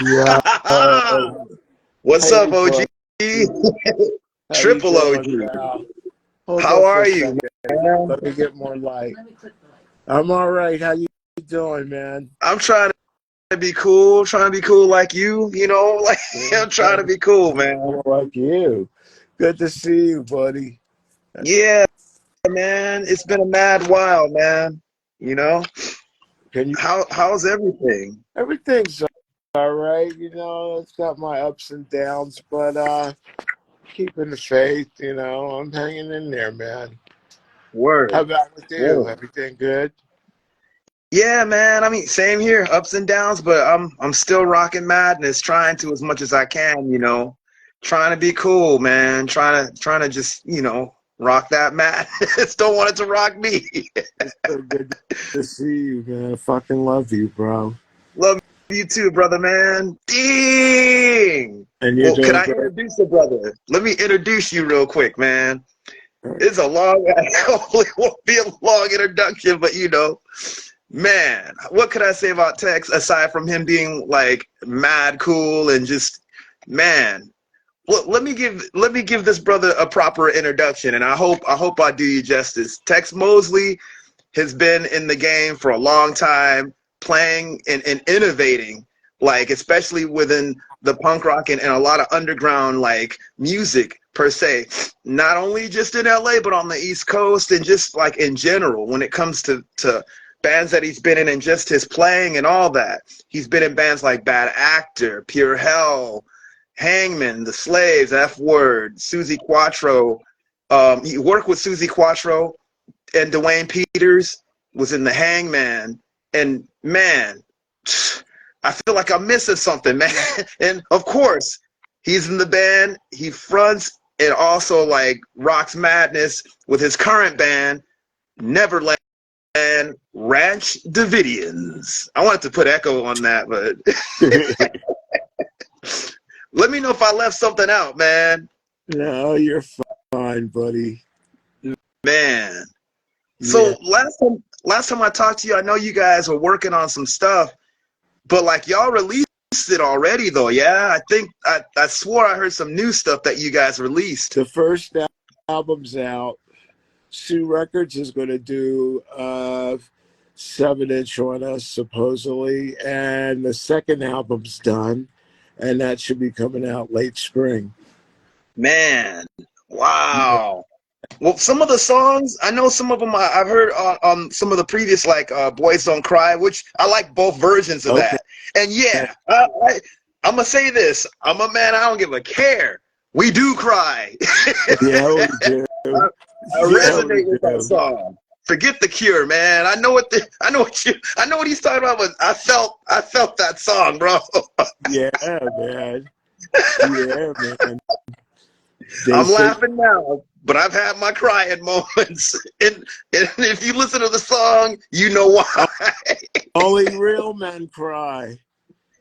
Yo, What's hey, up, OG? bud. How you Triple doing, OG. pal? Hold How on for a are you, second. man? Let me get more light. I'm all right. How you doing, man? I'm trying to be cool, trying to be cool like you, like I'm trying to Trying to be cool, be man. more like you. Good to see you, buddy. Yeah, man. It's been a mad while, man. You know? Can you? How's everything? Everything's all right. It's got my ups and downs, but keeping the faith. I'm hanging in there, man. How Word. about with you? Word. Everything good? Yeah, man. I mean, same here, ups and downs, but I'm still rocking madness, trying to as much as I can, trying to be cool, man. Trying to just, rock that madness. Don't want it to rock me. It's so good to see you, man. I fucking love you, bro. Love you too, brother, man. Ding. And you're Well, could doing I great. introduce a brother? Let me introduce you real quick, man. It's a long, hopefully it won't be a long introduction, but man, what could I say about Tex aside from him being like mad cool and just, man. Well, let me give this brother a proper introduction, and I hope I do you justice. Tex Mosley has been in the game for a long time, playing and innovating, like especially within the punk rock and a lot of underground like music per se. Not only just in LA, but on the East Coast and just like in general when it comes to bands that he's been in and just his playing and all that. He's been in bands like Bad Actor, Pure Hell, Hangman, The Slaves, F Word, Susie Quattro. He worked with Susie Quattro and Dwayne Peters was in the Hangman, and man, I feel like I'm missing something, man. And of course, he's in the band. He fronts and also like rocks madness with his current band, Neverland Ranch Davidians. I wanted to put echo on that, but let me know if I left something out, man. No, you're fine, buddy. Man. Yeah. So last time I talked to you, I know you guys were working on some stuff. But like y'all released it already though, yeah? I think I swore I heard some new stuff that you guys released. The first album's out. Sue Records is going to do 7-inch on us, supposedly. And the second album's done. And that should be coming out late spring. Man, Yeah. wow. Well, some of the songs, I know some of them I've heard on some of the previous, like Boys Don't Cry, which I like both versions of Okay. that. And yeah, I'm going to say this. I'm a man, I don't give a care. We do cry. Yeah, we do. I Yeah, we resonate with that do. song. Forget the Cure, man. I know what he's talking about, but I felt that song, bro. Yeah, man. Yeah, man. They I'm say laughing now, but I've had my crying moments. And if you listen to the song, you know why. only real men cry. A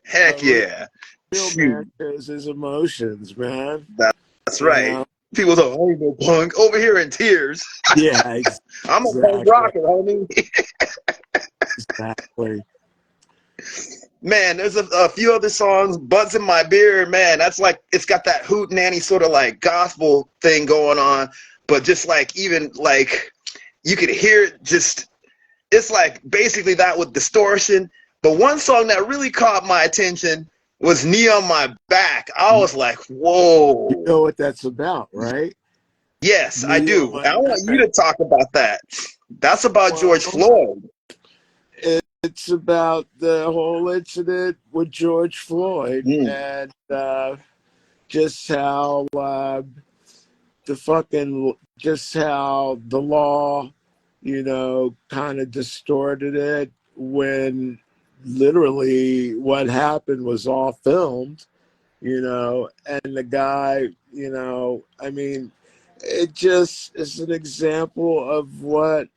Heck yeah. real man Shoot. shows his emotions, man. That's You right. know? People say, I ain't no punk. Over here in tears. Yeah, I'm a punk exactly. rocker, homie. Exactly. Man, there's a few other songs. Buds in My Beard, man, that's like, it's got that hoot nanny sort of like gospel thing going on. But just like, even like, you could hear it just, it's like basically that with distortion. But one song that really caught my attention was Knee on My Back. I You was like, whoa. know what that's about, right? Yes, I Knee on do. my I want you back. to talk about that. That's about George Well, Floyd. it's about the whole incident with George Floyd Mm. and just how just how the law, kind of distorted it when literally what happened was all filmed, and the guy, I mean, it just is an example of what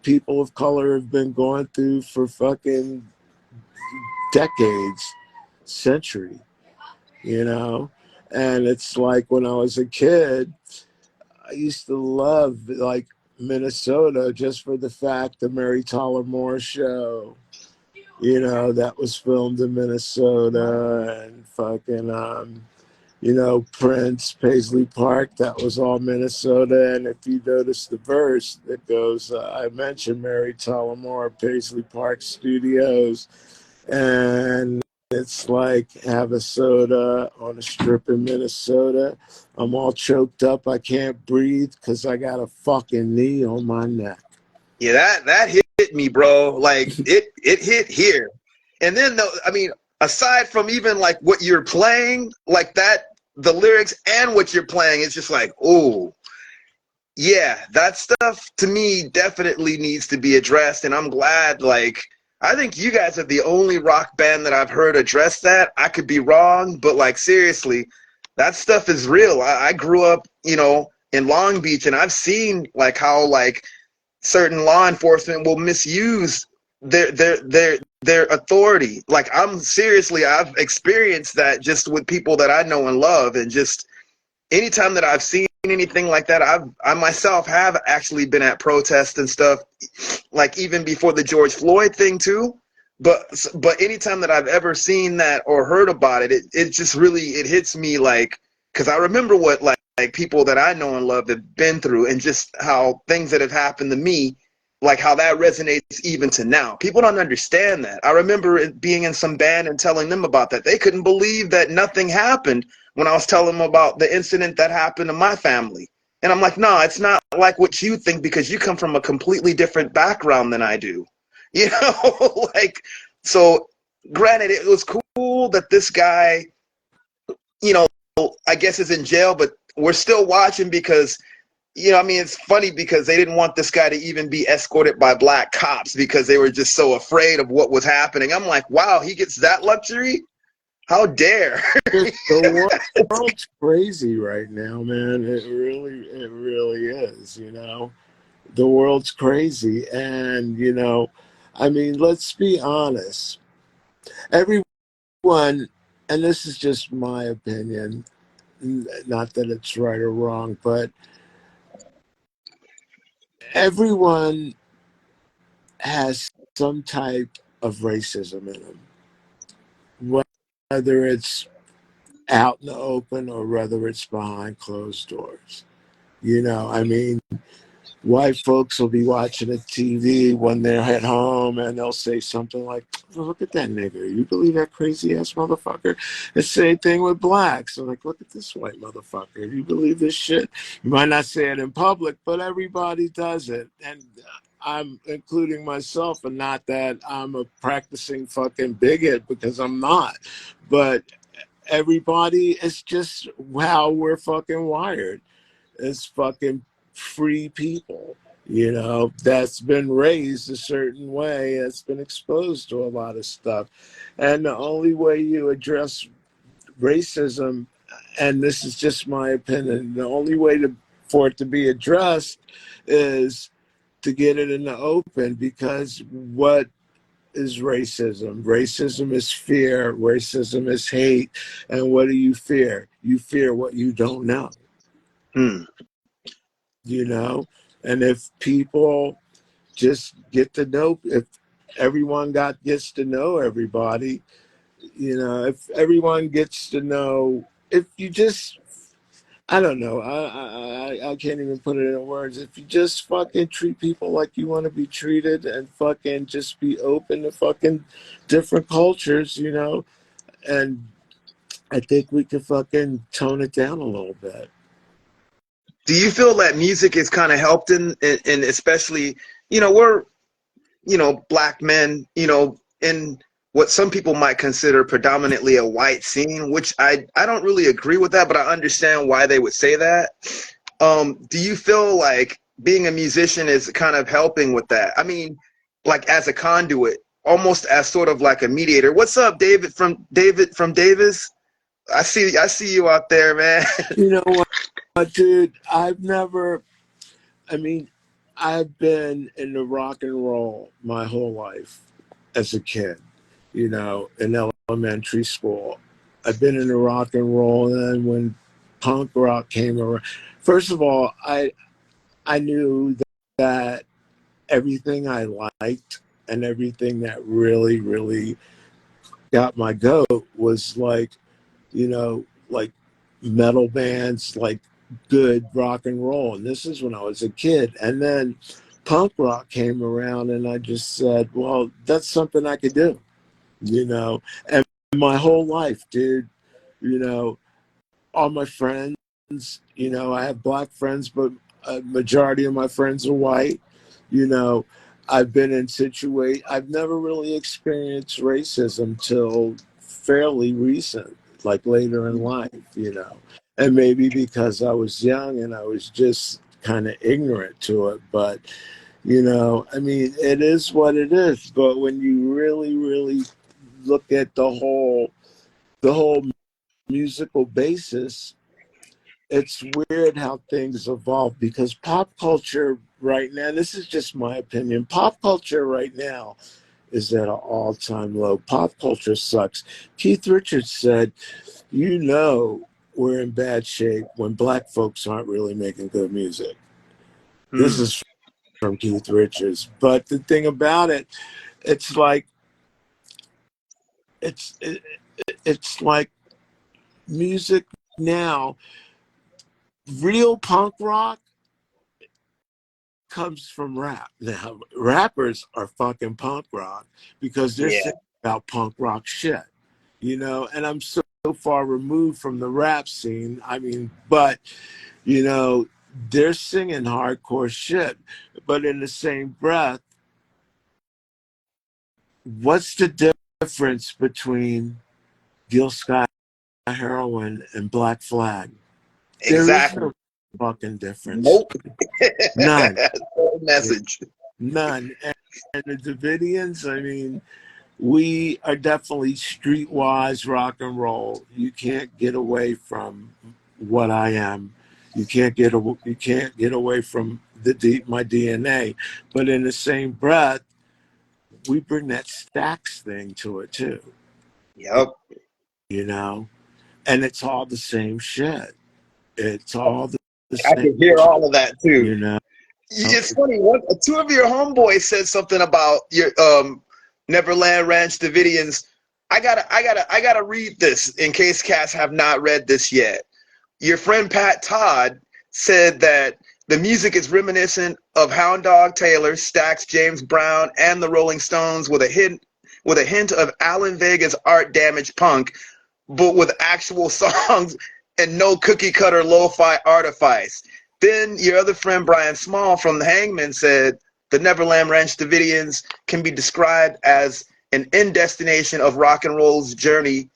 people of color have been going through for fucking decades, century, you know? And it's like when I was a kid, I used to love like Minnesota just for the fact the Mary Tyler Moore show, you know, that was filmed in Minnesota, and fucking you know, Prince, Paisley Park, that was all Minnesota. And if you notice the verse that goes, I mentioned Mary Tullamore, Paisley Park Studios, and it's like, have a soda on a strip in Minnesota. I'm all choked up. I can't breathe because I got a fucking knee on my neck. Yeah, that hit me, bro. Like it hit here. And then I mean, aside from even like what you're playing, like that, the lyrics and what you're playing, it's just like, oh, yeah, that stuff to me definitely needs to be addressed. And I'm glad, like, I think you guys are the only rock band that I've heard address that. I could be wrong, but like, seriously, that stuff is real. I grew up, you know, in Long Beach, and I've seen like how like certain law enforcement will misuse their authority. Like, I'm seriously, I've experienced that just with people that I know and love, and just anytime that I've seen anything like that, I myself have actually been at protests and stuff, like even before the George Floyd thing too. But anytime that I've ever seen that or heard about it, it just really, it hits me, like, because I remember what like people that I know and love have been through, and just how things that have happened to me, like how that resonates even to now. People don't understand that. I remember being in some band and telling them about that. They couldn't believe that nothing happened when I was telling them about the incident that happened to my family. And I'm like, no, it's not like what you think, because you come from a completely different background than I do. You know, like, so granted, it was cool that this guy, you know, I guess is in jail, but we're still watching because, you know, I mean, it's funny because they didn't want this guy to even be escorted by black cops because they were just so afraid of what was happening. I'm like, wow, he gets that luxury? How dare? The world's crazy right now, man. It really is, you know. The world's crazy. And, you know, I mean, let's be honest. Everyone, and this is just my opinion, not that it's right or wrong, but everyone has some type of racism in them, whether it's out in the open or whether it's behind closed doors. You know, I mean, white folks will be watching the TV when they're at home, and they'll say something like, oh, look at that nigger. You believe that crazy ass motherfucker? The same thing with blacks. So like, look at this white motherfucker. You believe this shit? You might not say it in public, but everybody does it. And I'm including myself, and not that I'm a practicing fucking bigot, because I'm not. But everybody, it's just how we're fucking wired. It's fucking free people, you know, that's been raised a certain way, that's been exposed to a lot of stuff. And the only way you address racism, and this is just my opinion, the only way for it to be addressed is to get it in the open. Because what is racism? Racism is fear, racism is hate. And what do you fear? You fear what you don't know. Hmm. You know, and if people just get to know, if everyone gets to know everybody, you know, if everyone gets to know, if you just, I don't know, I can't even put it in words. If you just fucking treat people like you want to be treated, and fucking just be open to fucking different cultures, you know, and I think we can fucking tone it down a little bit. Do you feel that music is kind of helped in especially, you know, we're, you know, black men, you know, in what some people might consider predominantly a white scene, which I don't really agree with that, but I understand why they would say that. Do you feel like being a musician is kind of helping with that? I mean, like as a conduit, almost as sort of like a mediator. What's up, David from Davis? I see you out there, man. You know what, dude? I mean, I've been in the rock and roll my whole life as a kid, you know, in elementary school. I've been in the rock and roll, and then when punk rock came around, first of all, I knew that everything I liked and everything that really, really got my goat was like, like metal bands, like good rock and roll. And this is when I was a kid. And then punk rock came around, and I just said, well, that's something I could do, And my whole life, dude, you know, all my friends, I have black friends, but a majority of my friends are white. You know, I've been in I've never really experienced racism till fairly recent, like later in life. And maybe because I was young and I was just kind of ignorant to it. But, I mean, it is what it is. But when you really, really look at the whole musical basis, it's weird how things evolve because pop culture right now, this is just my opinion, pop culture right now is at an all-time low. Pop culture sucks. Keith Richards said, we're in bad shape when black folks aren't really making good music. This is from Keith Richards. But the thing about it, it's like it's like music now, real punk rock comes from rap. Now, rappers are fucking punk rock because they're Yeah. singing about punk rock shit, and I'm so far removed from the rap scene. I mean, but, they're singing hardcore shit. But in the same breath, what's the difference between Gil Scott Heroin and Black Flag? There is Exactly. no fucking difference. Nope. None. Message. None. And the Davidians, I mean, we are definitely streetwise rock and roll. You can't get away from what I am. You can't get away from my DNA. But in the same breath, we bring that Stax thing to it too. Yep. And it's all the same shit. It's all the I same can hear shit, all of that too. you know. It's funny. Two of your homeboys said something about your Neverland Ranch Davidians. I gotta read this in case cats have not read this yet. Your friend Pat Todd said that the music is reminiscent of Hound Dog Taylor, Stax, James Brown, and the Rolling Stones, with a hint of Alan Vega's Art Damage Punk, but with actual songs and no cookie cutter lo-fi artifice. Then your other friend Brian Small from the Hangman said the Neverland Ranch Davidians can be described as an end destination of rock and roll's journey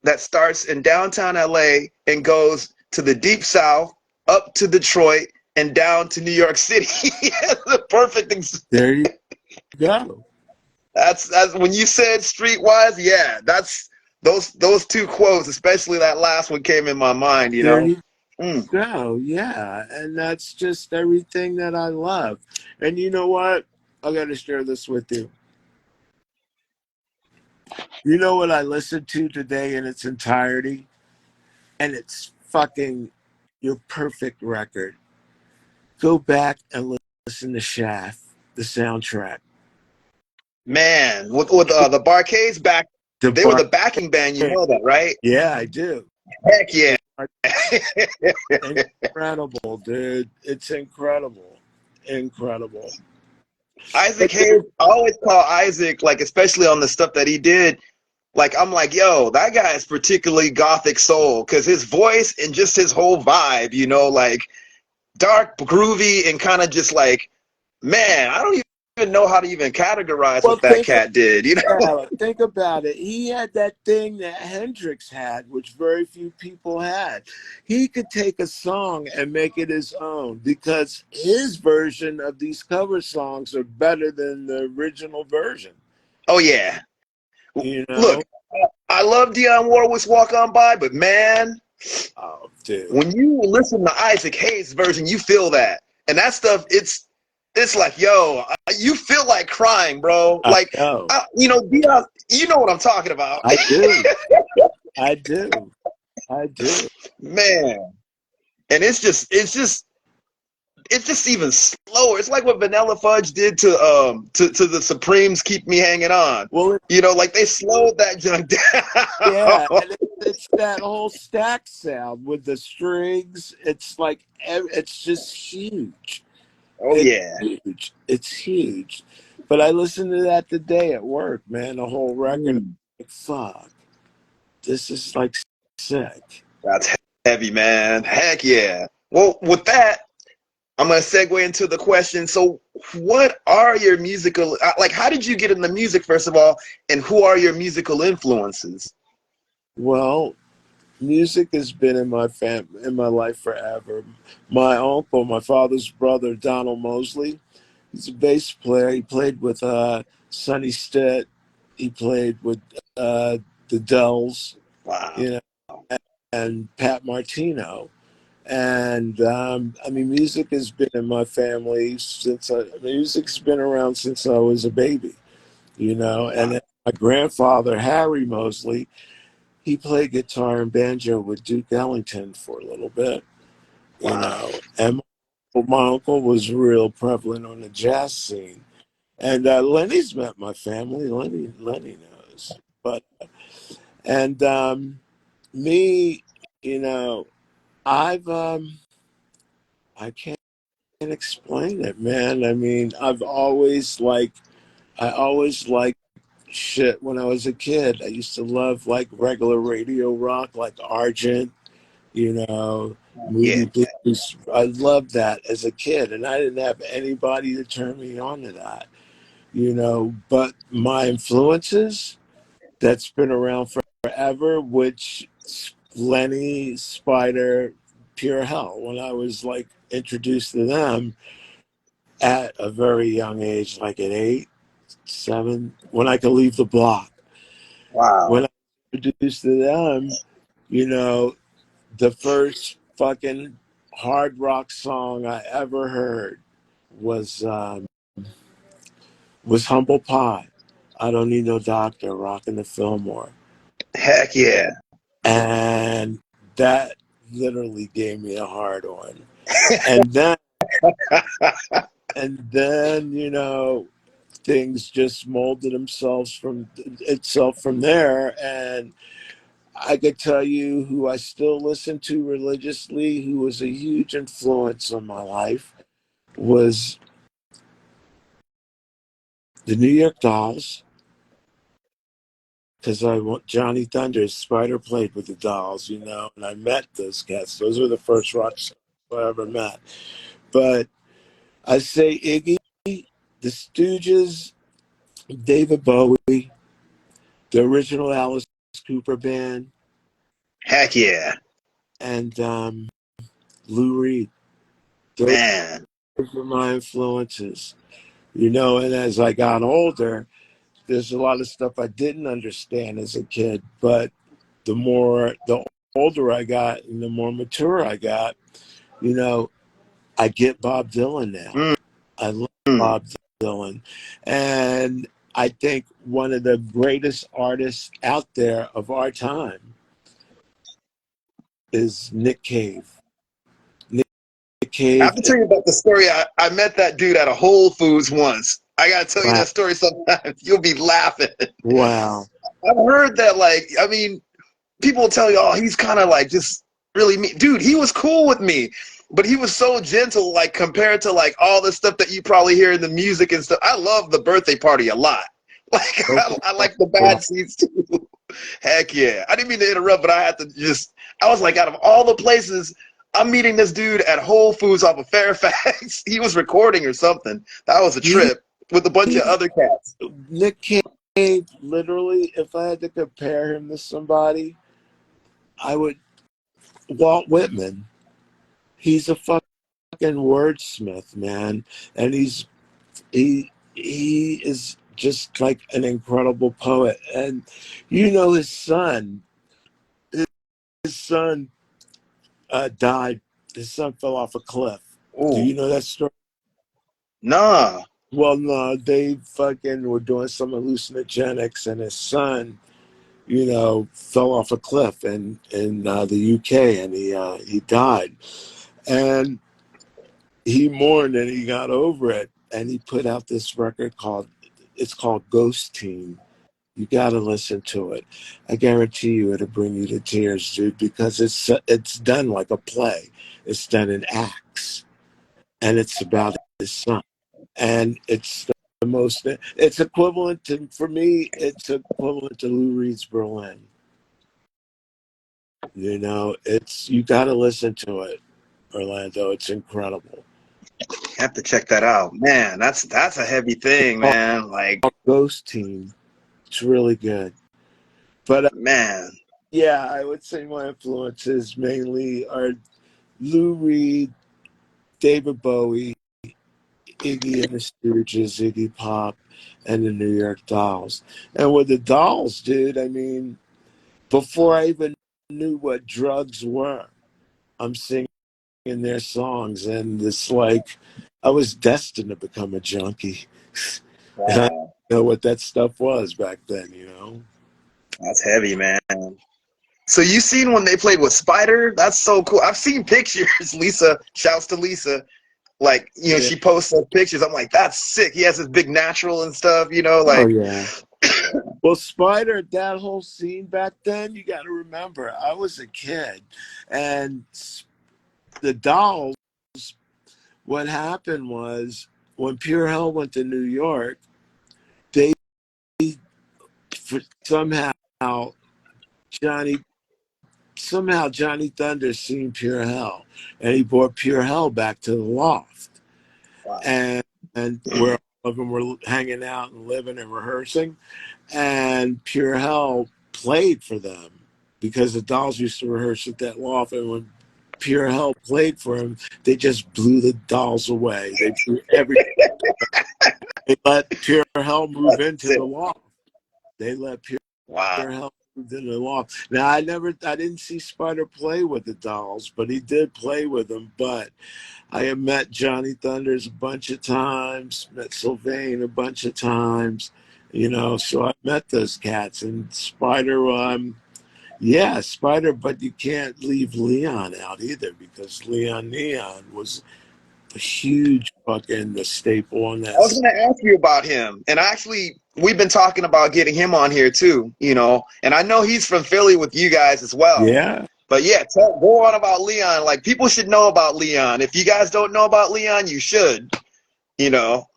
that starts in downtown LA and goes to the deep south, up to Detroit, and down to New York City. The perfect There you go. That's when you said streetwise, yeah, that's those two quotes, especially that last one, came in my mind, There you Mm. go. Yeah. And that's just everything that I love. And you know what? I got to share this with you. You know what I listened to today in its entirety? And it's fucking your perfect record. Go back and listen to Shaft, the soundtrack. Man, with the Barcades back, The they were bar. the backing band, you know that, right? Yeah, I do. Heck yeah. Incredible, dude. It's incredible. Incredible. Isaac But Hayes, I always call Isaac, like, especially on the stuff that he did, like, I'm like, yo, that guy is particularly gothic soul, because his voice and just his whole vibe, like dark, groovy, and kind of just like, man, I don't even know how to even categorize well, what that cat did, think about it. He had that thing that Hendrix had, which very few people had. He could take a song and make it his own because his version of these cover songs are better than the original version. Oh, yeah. You know? Look, I love Dionne Warwick's Walk On By, but man, Oh, dude. when you listen to Isaac Hayes' version, you feel that. And that stuff, it's like, yo, you feel like crying, bro. I Like, know. Dionne, you know what I'm talking about. I do. I do. I do. Man. And it's just it's just even slower. It's like what Vanilla Fudge did to the Supremes Keep Me Hanging On. Well, You know, like they slowed that junk yeah, down. and it's that whole stack sound with the strings. It's like it's just huge. Oh It's yeah. huge. It's huge. But I listened to that today at work, man. The whole record. Mm, Like, fuck, this is like sick. that's heavy, man. Heck yeah. Well, with that, I'm gonna segue into the question. So, what are your musical like? How did you get into music, first of all, and who are your musical influences? Well, music has been in in my life forever. My uncle, my father's brother, Donald Mosley, he's a bass player. He played with Sonny Stitt. He played with the Dells, Wow. you know, and Pat Martino. And I mean, music has been in my family music's been around since I was a baby, you know. And Wow. then my grandfather, Harry Mosley, he played guitar and banjo with Duke Ellington for a little bit, you Wow. know. And my uncle was real prevalent on the jazz scene. And Lenny's met my family. Lenny knows. But and me, you know, I've I can't explain it, man. I mean, I always liked shit when I was a kid. I used to love like regular radio rock, like Argent, you know, Yeah. Moody Blues. I loved that as a kid, and I didn't have anybody to turn me on to that, you know. But my influences that's been around forever, which Lenny, Spider, Pure Hell. When I was like introduced to them at a very young age, like at 8, 7, when I could leave the block. Wow. When I was introduced to them, you know, the first fucking hard rock song I ever heard was Humble Pie. I don't need no doctor, rocking the Fillmore. Heck yeah. And that literally gave me a hard on. And then you know, things just molded themselves from itself from there. And I could tell you who I still listen to religiously, who was a huge influence on my life, was the New York Dolls, because I want Johnny Thunder's Spider played with the Dolls, you know, and I met those cats. Those were the first rock stars I ever met. But I say Iggy, the Stooges, David Bowie, the original Alice Cooper band, Heck yeah. and Lou Reed. Those Man. were my influences, you know. And as I got older, there's a lot of stuff I didn't understand as a kid, but the older I got and the more mature I got, you know, I get Bob Dylan now. Mm. I love Bob Dylan. And I think one of the greatest artists out there of our time is Nick Cave. Nick I have Cave to is tell you about the story. I met that dude at a Whole Foods once. I gotta tell you wow. that story sometimes. You'll be laughing. Wow. I've heard that, like, I mean, people will tell you, oh, he's kind of like just really mean. Dude, he was cool with me, but he was so gentle, like, compared to like all the stuff that you probably hear in the music and stuff. I love the birthday party a lot. Like, Okay. I like the bad seeds too. Heck yeah. I didn't mean to interrupt, but I had to just, I was like, out of all the places, I'm meeting this dude at Whole Foods off of Fairfax. He was recording or something. That was a He, trip with a bunch of other cats. Nick Cave, literally, if I had to compare him to somebody, I would Walt Whitman. He's a fucking wordsmith, man, and he is just like an incredible poet. And you know, his son died. His son fell off a cliff. Do Ooh, you know that story? nah. Well, no, they fucking were doing some hallucinogenics, and his son, you know, fell off a cliff in the UK, and he died. And he mourned and he got over it, and he put out this record called Ghost Team. You got to listen to it. I guarantee you it'll bring you to tears, dude, because it's done like a play. It's done in acts, and it's about his son. And it's the most. It's equivalent to, for me, it's equivalent to Lou Reed's Berlin. You know, it's, you got to listen to it, Orlando. It's incredible. Have to check that out, man. That's a heavy thing, man. Like, Ghost Team. It's really good. But man, yeah, I would say my influences mainly are Lou Reed, David Bowie, Iggy and the Stooges, Iggy Pop, and the New York Dolls. And with the Dolls, dude, I mean, before I even knew what drugs were, I'm singing their songs, and it's like I was destined to become a junkie. And I didn't wow, know what that stuff was back then, you know? that's heavy, man. So you seen when they played with Spider? That's so cool. I've seen pictures. Lisa, shouts to Lisa. Like, you know, Yeah. she posts those pictures. I'm like, that's sick. He has his big natural and stuff, you know, Oh, like, yeah. Well, Spider, that whole scene back then, you got to remember, I was a kid, and the Dolls, what happened was when Pure Hell went to New York, they somehow Johnny Johnny Thunder seen Pure Hell, and he brought Pure Hell back to the loft, wow. and where all of them were hanging out and living and rehearsing, and Pure Hell played for them because the Dolls used to rehearse at that loft, and when Pure Hell played for him, they just blew the Dolls away. They blew every. They let Pure Hell move That's into sick. the loft. They let Pure Wow. Hell move into the loft. Now I didn't see Spider play with the Dolls, but he did play with them. But I have met Johnny Thunders a bunch of times, met Sylvain a bunch of times, you know. So I met those cats, and Spider. Yeah, Spider, but you can't leave Leon out either, because Leon Neon was a huge fucking staple on I that. was going to ask you about him. And actually, we've been talking about getting him on here too, you know. And I know he's from Philly with you guys as well. Yeah. But yeah, go on about Leon. Like, people should know about Leon. If you guys don't know about Leon, you should. You know,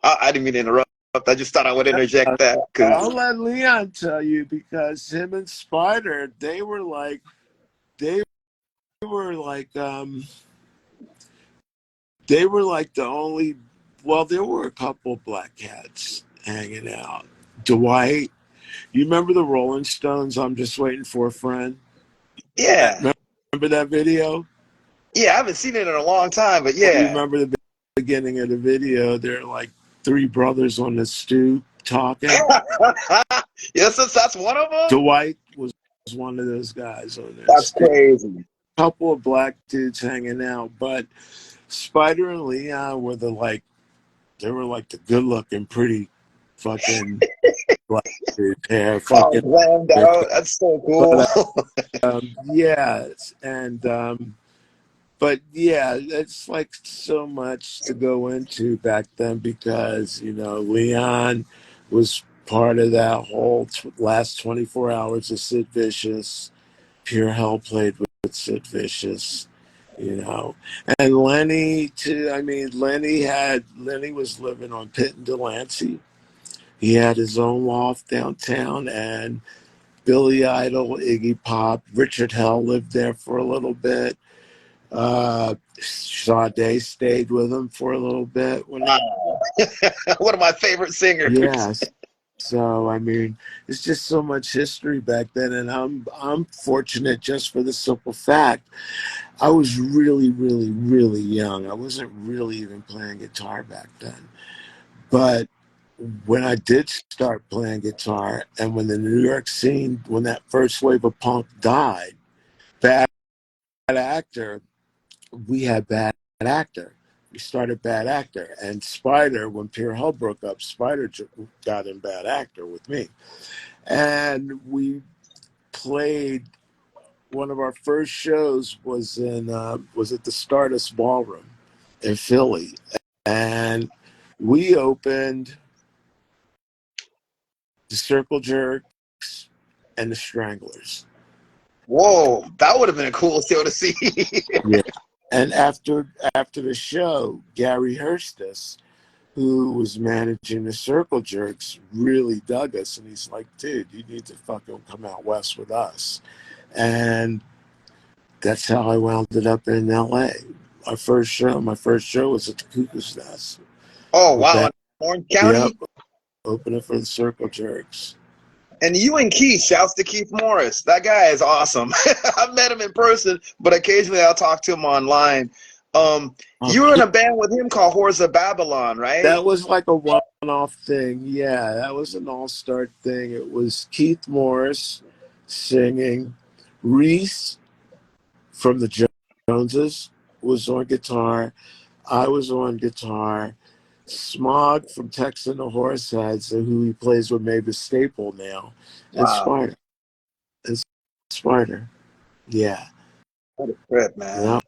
I didn't mean to interrupt. I just thought I would interject that I'll because, let Leon tell you, because him and Spider, they were like they were like the only, well, there were a couple black cats hanging out. Dwight, you remember the Rolling Stones, I'm Just Waiting for a Friend? yeah. Remember that video? Yeah, I haven't seen it in a long time, but Well, you yeah. remember the beginning of the video? They're like three brothers on the stoop talking. Yes, that's one of them? Dwight was one of those guys on there. That's crazy. Couple of black dudes hanging out, but Spider and Leon were they were like the good looking, pretty fucking black dudes. Hair, Oh, fucking. glammed out. That's so cool. But yeah, and but yeah, it's like so much to go into back then, because you know Leon was part of that whole last 24 hours of Sid Vicious. Pure Hell played with Sid Vicious, you know, and Lenny too. I mean, Lenny was living on Pitt and Delancey. He had his own loft downtown, and Billy Idol, Iggy Pop, Richard Hell lived there for a little bit. Sade stayed with him for a little bit when he. Wow. One of my favorite singers. Yes. So I mean, it's just so much history back then, and I'm fortunate just for the simple fact I was really, really, really young. I wasn't really even playing guitar back then. But when I did start playing guitar, and when the New York scene, when that first wave of punk died, Bad Actor, we had Bad Actor. We started Bad Actor. And Spider, when Pure Hell broke up, Spider got in Bad Actor with me. And we played, one of our first shows was at the Stardust Ballroom. in Philly, and we opened the Circle Jerks and the Stranglers. Whoa, that would have been a cool show to see. Yeah. And after the show, Gary Hurstis, who was managing the Circle Jerks, really dug us, and he's like, "Dude, you need to fucking come out west with us." And that's how I wound up in LA. My first show was at the Cuckoo's Nest. Oh, With wow. that, In Orange yep, County? opening for the Circle Jerks. And you and Keith, shouts to Keith Morris. That guy is awesome. I've met him in person, but occasionally I'll talk to him online. Oh, You were in a band with him called Horrors of Babylon, right? that was like a one-off thing. Yeah, that was an all-star thing. It was Keith Morris singing. Reese from the Joneses was on guitar. I was on guitar. Smog from Tex and the Horseheads, who he plays with Mavis Staple now, and Wow. Spider. And Spider. Yeah. What a trip, man. That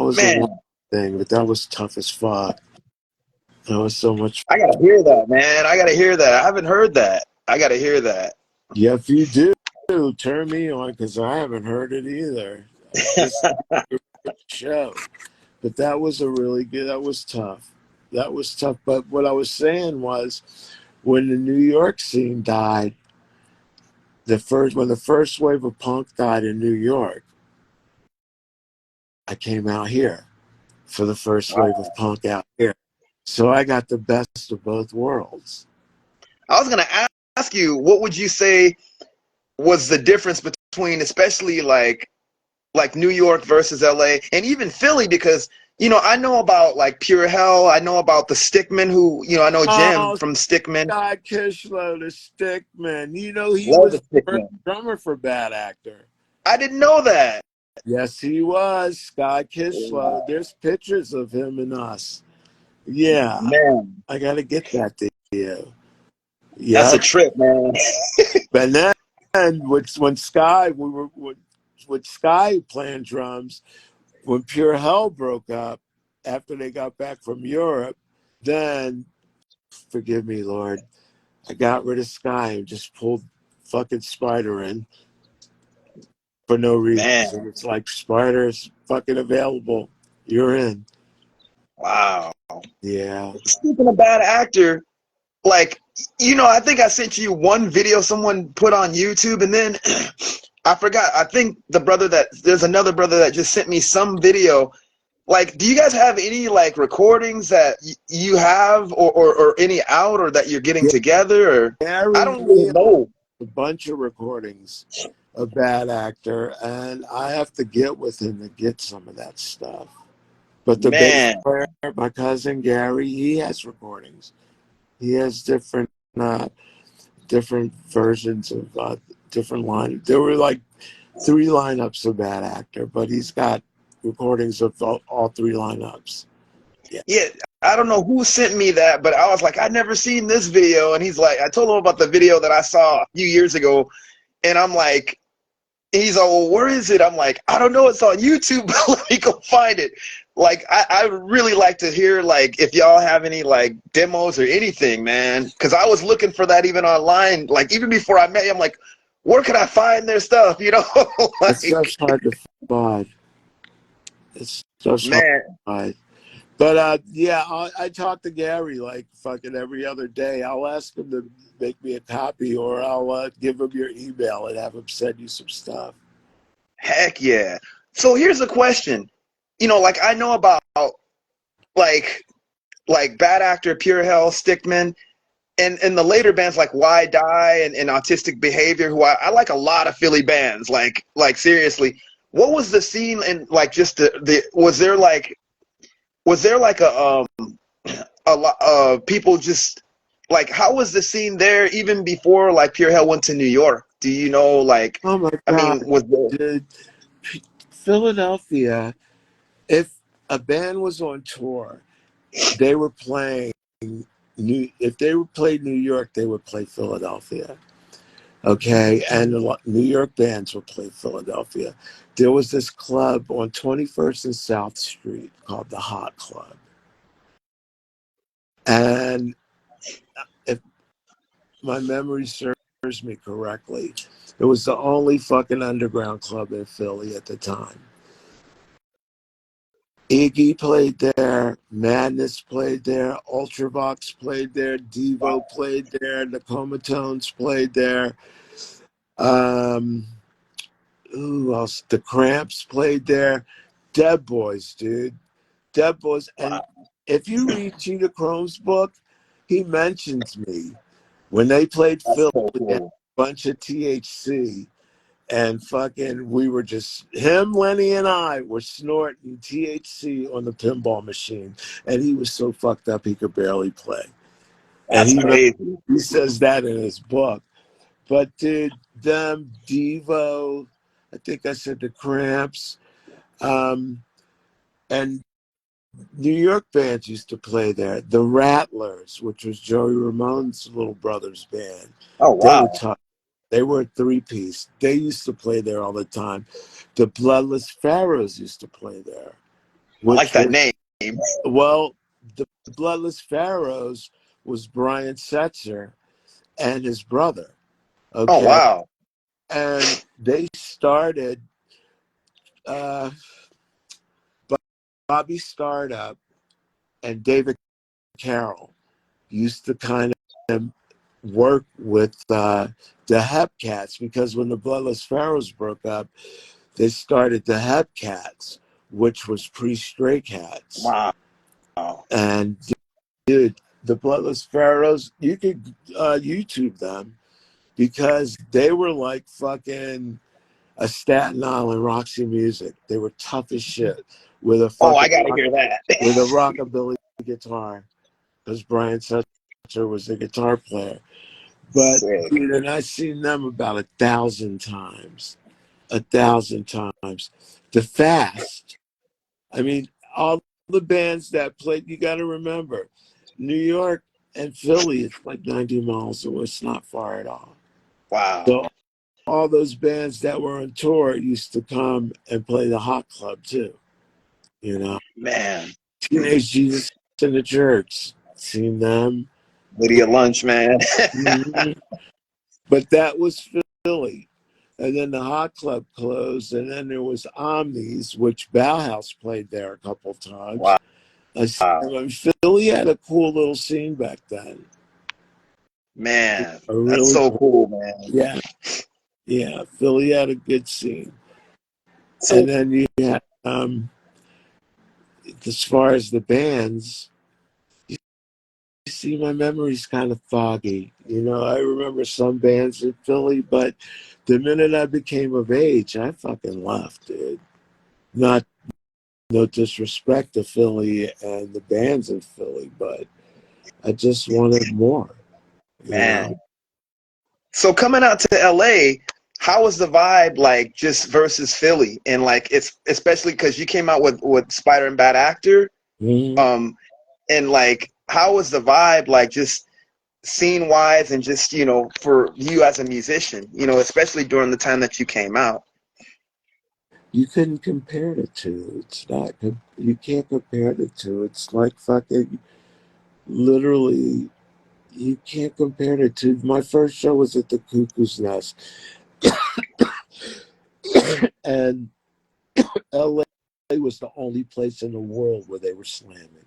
was a Man, one thing, but that was tough as fuck. That was so much. I gotta hear that, man. I gotta hear that. I haven't heard that. I gotta hear that. Yeah, if you do, turn me on because I haven't heard it either. Just show. But that was a really good. That was tough. That was tough. But what I was saying was, when the New York scene died, when the first wave of punk died in New York, I came out here for the first wave of Wow. punk out here. So I got the best of both worlds. I was gonna ask you, what would you say was the difference between, especially like New York versus LA, and even Philly, because I know about like Pure Hell, I know about the Stickmen, who I know Jim Oh, from Stickmen. Scott Kishlow, the Stickman. He Love was the the first Stickmen. drummer for Bad Actor. I didn't know that. Yes, he was. Scott Kishlow. There's pictures of him and us. Yeah, Man, I got to get that to you. that's a Yep. trip, man. And then when Sky, we were with Sky playing drums, when Pure Hell broke up after they got back from Europe, then, forgive me, Lord, I got rid of Sky and just pulled fucking Spider in for no reason. Man, It's like, Spider's fucking available. You're in. wow. Yeah. Speaking of Bad Actor, like, I think I sent you one video someone put on YouTube, and then I forgot. I think there's another brother that just sent me some video. Like, do you guys have any like recordings that you have, or any out, or that you're getting together? Or I Gary don't really Neal, know. a bunch of recordings of Bad Actor, and I have to get with him to get some of that stuff. But the bass Man, player, my cousin Gary, he has recordings. He has different versions of different line. There were like 3 lineups of Bad Actor, but he's got recordings of all 3 lineups. Yeah. yeah, I don't know who sent me that, but I was like, I'd never seen this video, and he's like, I told him about the video that I saw a few years ago, and I'm like, he's like, well, where is it? I'm like, I don't know. It's on YouTube, but let me go find it. Like, I would really like to hear, like, if y'all have any, like, demos or anything, man. Because I was looking for that even online. Like, even before I met you, I'm like, where could I find their stuff, That stuff's Like, hard to find. It's stuff's hard man, to find. But yeah, I talk to Gary like fucking every other day. I'll ask him to make me a copy, or I'll give him your email and have him send you some stuff. heck yeah. So here's a question. Like, I know about, like, Bad Actor, Pure Hell, Stickman, and the later bands like Why Die and Autistic Behavior, who I like a lot of Philly bands. Like seriously, what was the scene, and like just the was there like a lot of people, just like, how was the scene there even before like Pure Hell went to New York? Do you know, like, Oh my I God, mean, was there? dude. Philadelphia, if a band was on tour, they were playing if they would play New York, they would play Philadelphia. Okay, and New York bands would play Philadelphia. There was this club on 21st and South Street called the Hot Club. And if my memory serves me correctly, it was the only fucking underground club in Philly at the time. Iggy played there, Madness played there, Ultravox played there, Devo played there, the Comatones played there. Who else? The Cramps played there. Dead Boys, dude. Dead Boys. And if you read Cheetah Chrome's book, he mentions me. When they played Philly, so we had a cool. bunch of THC. And fucking, we were just, him, Lenny, and I were snorting THC on the pinball machine. And he was so fucked up he could barely play. And That's crazy. he says that in his book. But dude, them, Devo, I think I said the Cramps, and New York bands used to play there. The Rattlers, which was Joey Ramone's little brother's band. Oh, They were wow. tough. They were a three-piece. They used to play there all the time. The Bloodless Pharaohs used to play there. I like Which that was, name. well, the Bloodless Pharaohs was Brian Setzer and his brother. Oh, Okay. wow. And they started Bobby Startup and David Carroll used to kind of work with the Hepcats, because when the Bloodless Pharaohs broke up, they started the Hepcats, which was pre-Stray Cats. Wow. And dude, the Bloodless Pharaohs, you could YouTube them, because they were like fucking a Staten Island Roxy Music. They were tough as shit with a Oh, I fucking gotta hear that. with a rockabilly guitar, because Brian Setzer was the guitar player. But Sick. dude, and I've seen them about 1,000 times. 1,000 times. The Fast. I mean, all the bands that played, you got to remember, New York and Philly, it's like 90 miles away. It's not far at all. Wow. So all those bands that were on tour used to come and play the Hot Club too. You know, Man. Teenage Jesus and the Jerks, seen them. Lydia Lunch, man. Mhm. But that was Philly. And then the Hot Club closed, and then there was Omnis, which Bauhaus played there a couple of times. Wow. Philly had a cool little scene back then. Man. A That's really so cool, cool, man. yeah, yeah. Philly had a good scene. And So, then you had, as far as the bands, you see, my memory's kind of foggy. You know, I remember some bands in Philly, but the minute I became of age, I fucking left, dude. Not no disrespect to Philly and the bands in Philly, but I just wanted more, you man. know. So coming out to LA, how was the vibe like just versus Philly? And like it's especially because you came out with Spider and Bad Actor. Mhm. Um and like how was the vibe like just scene wise and just, for you as a musician, especially during the time that you came out? You couldn't compare the two. It's not. You can't compare the two. It's like fucking literally. You can't compare the two. My first show was at the Cuckoo's Nest, and LA was the only place in the world where they were slamming.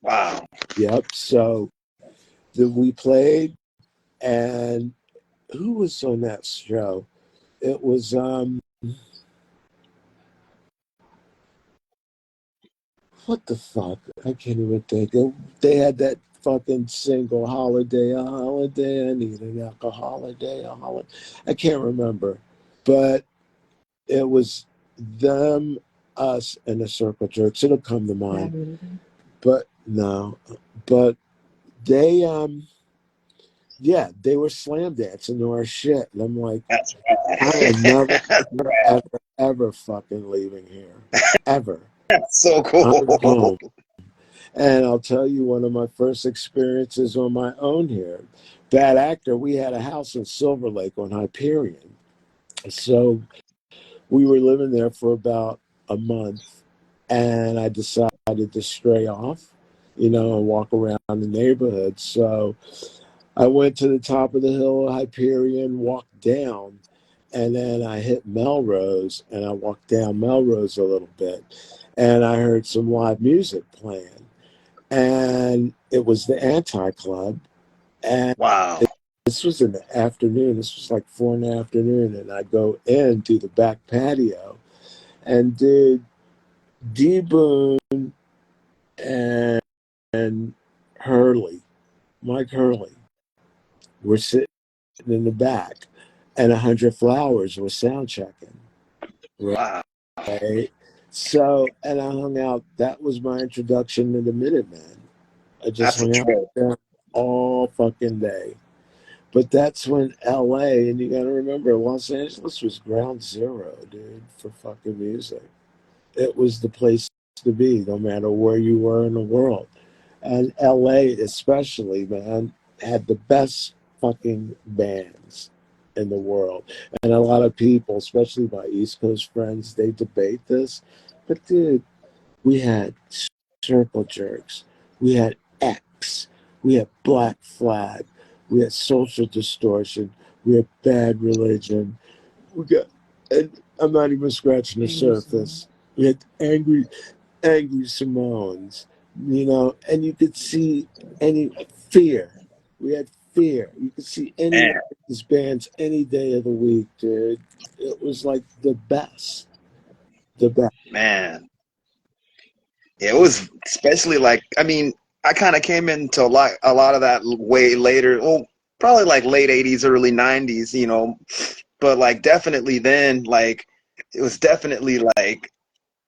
Wow. Yep. So then we played, and who was on that show? It was what the fuck? I can't even think. They had that fucking single, "Holiday, a Holiday, I Need an Alcohol Day, a Holiday." I can't remember, but it was them, us, and the Circle Jerks. It'll come to mind. But no, but they yeah, they were slam dancing to our shit, and I'm like, That's I am never, rad. ever, ever, ever fucking leaving here, ever. That's so I'm cool. home. And I'll tell you, one of my first experiences on my own here Bad Actor, we had a house in Silver Lake on Hyperion. So we were living there for about a month, and I decided to stray off, and walk around the neighborhood. So I went to the top of the hill of Hyperion, walked down, and then I hit Melrose, and I walked down Melrose a little bit, and I heard some live music playing, and it was the Anti Club, and Wow. this was in the afternoon. This was like 4 in the afternoon, and I go in through the back patio, and dude, D Boone and, and Hurley, Mike Hurley, were sitting in the back, and 100 Flowers was sound checking. Wow. Right. So, and I hung out. That was my introduction to the Minutemen. I just That's a hung out trip. there all fucking day. But that's when LA, and you got to remember, Los Angeles was ground zero, dude, for fucking music. It was the place to be, no matter where you were in the world. And LA, especially, man, had the best fucking bands in the world. And a lot of people, especially my East Coast friends, they debate this. But, dude, we had Circle Jerks, we had X, we had Black Flag, we had Social Distortion, we had Bad Religion. We got, and I'm not even scratching the surface. We had Angry Simones, and you could see any Fear. We had Fear. You could see any one Man, of these bands any day of the week, dude. It was like the best. The best. man. It was especially like, I mean, I kind of came into a lot of that way later. Well, probably like late 80s, early 90s, but like definitely then, like it was definitely like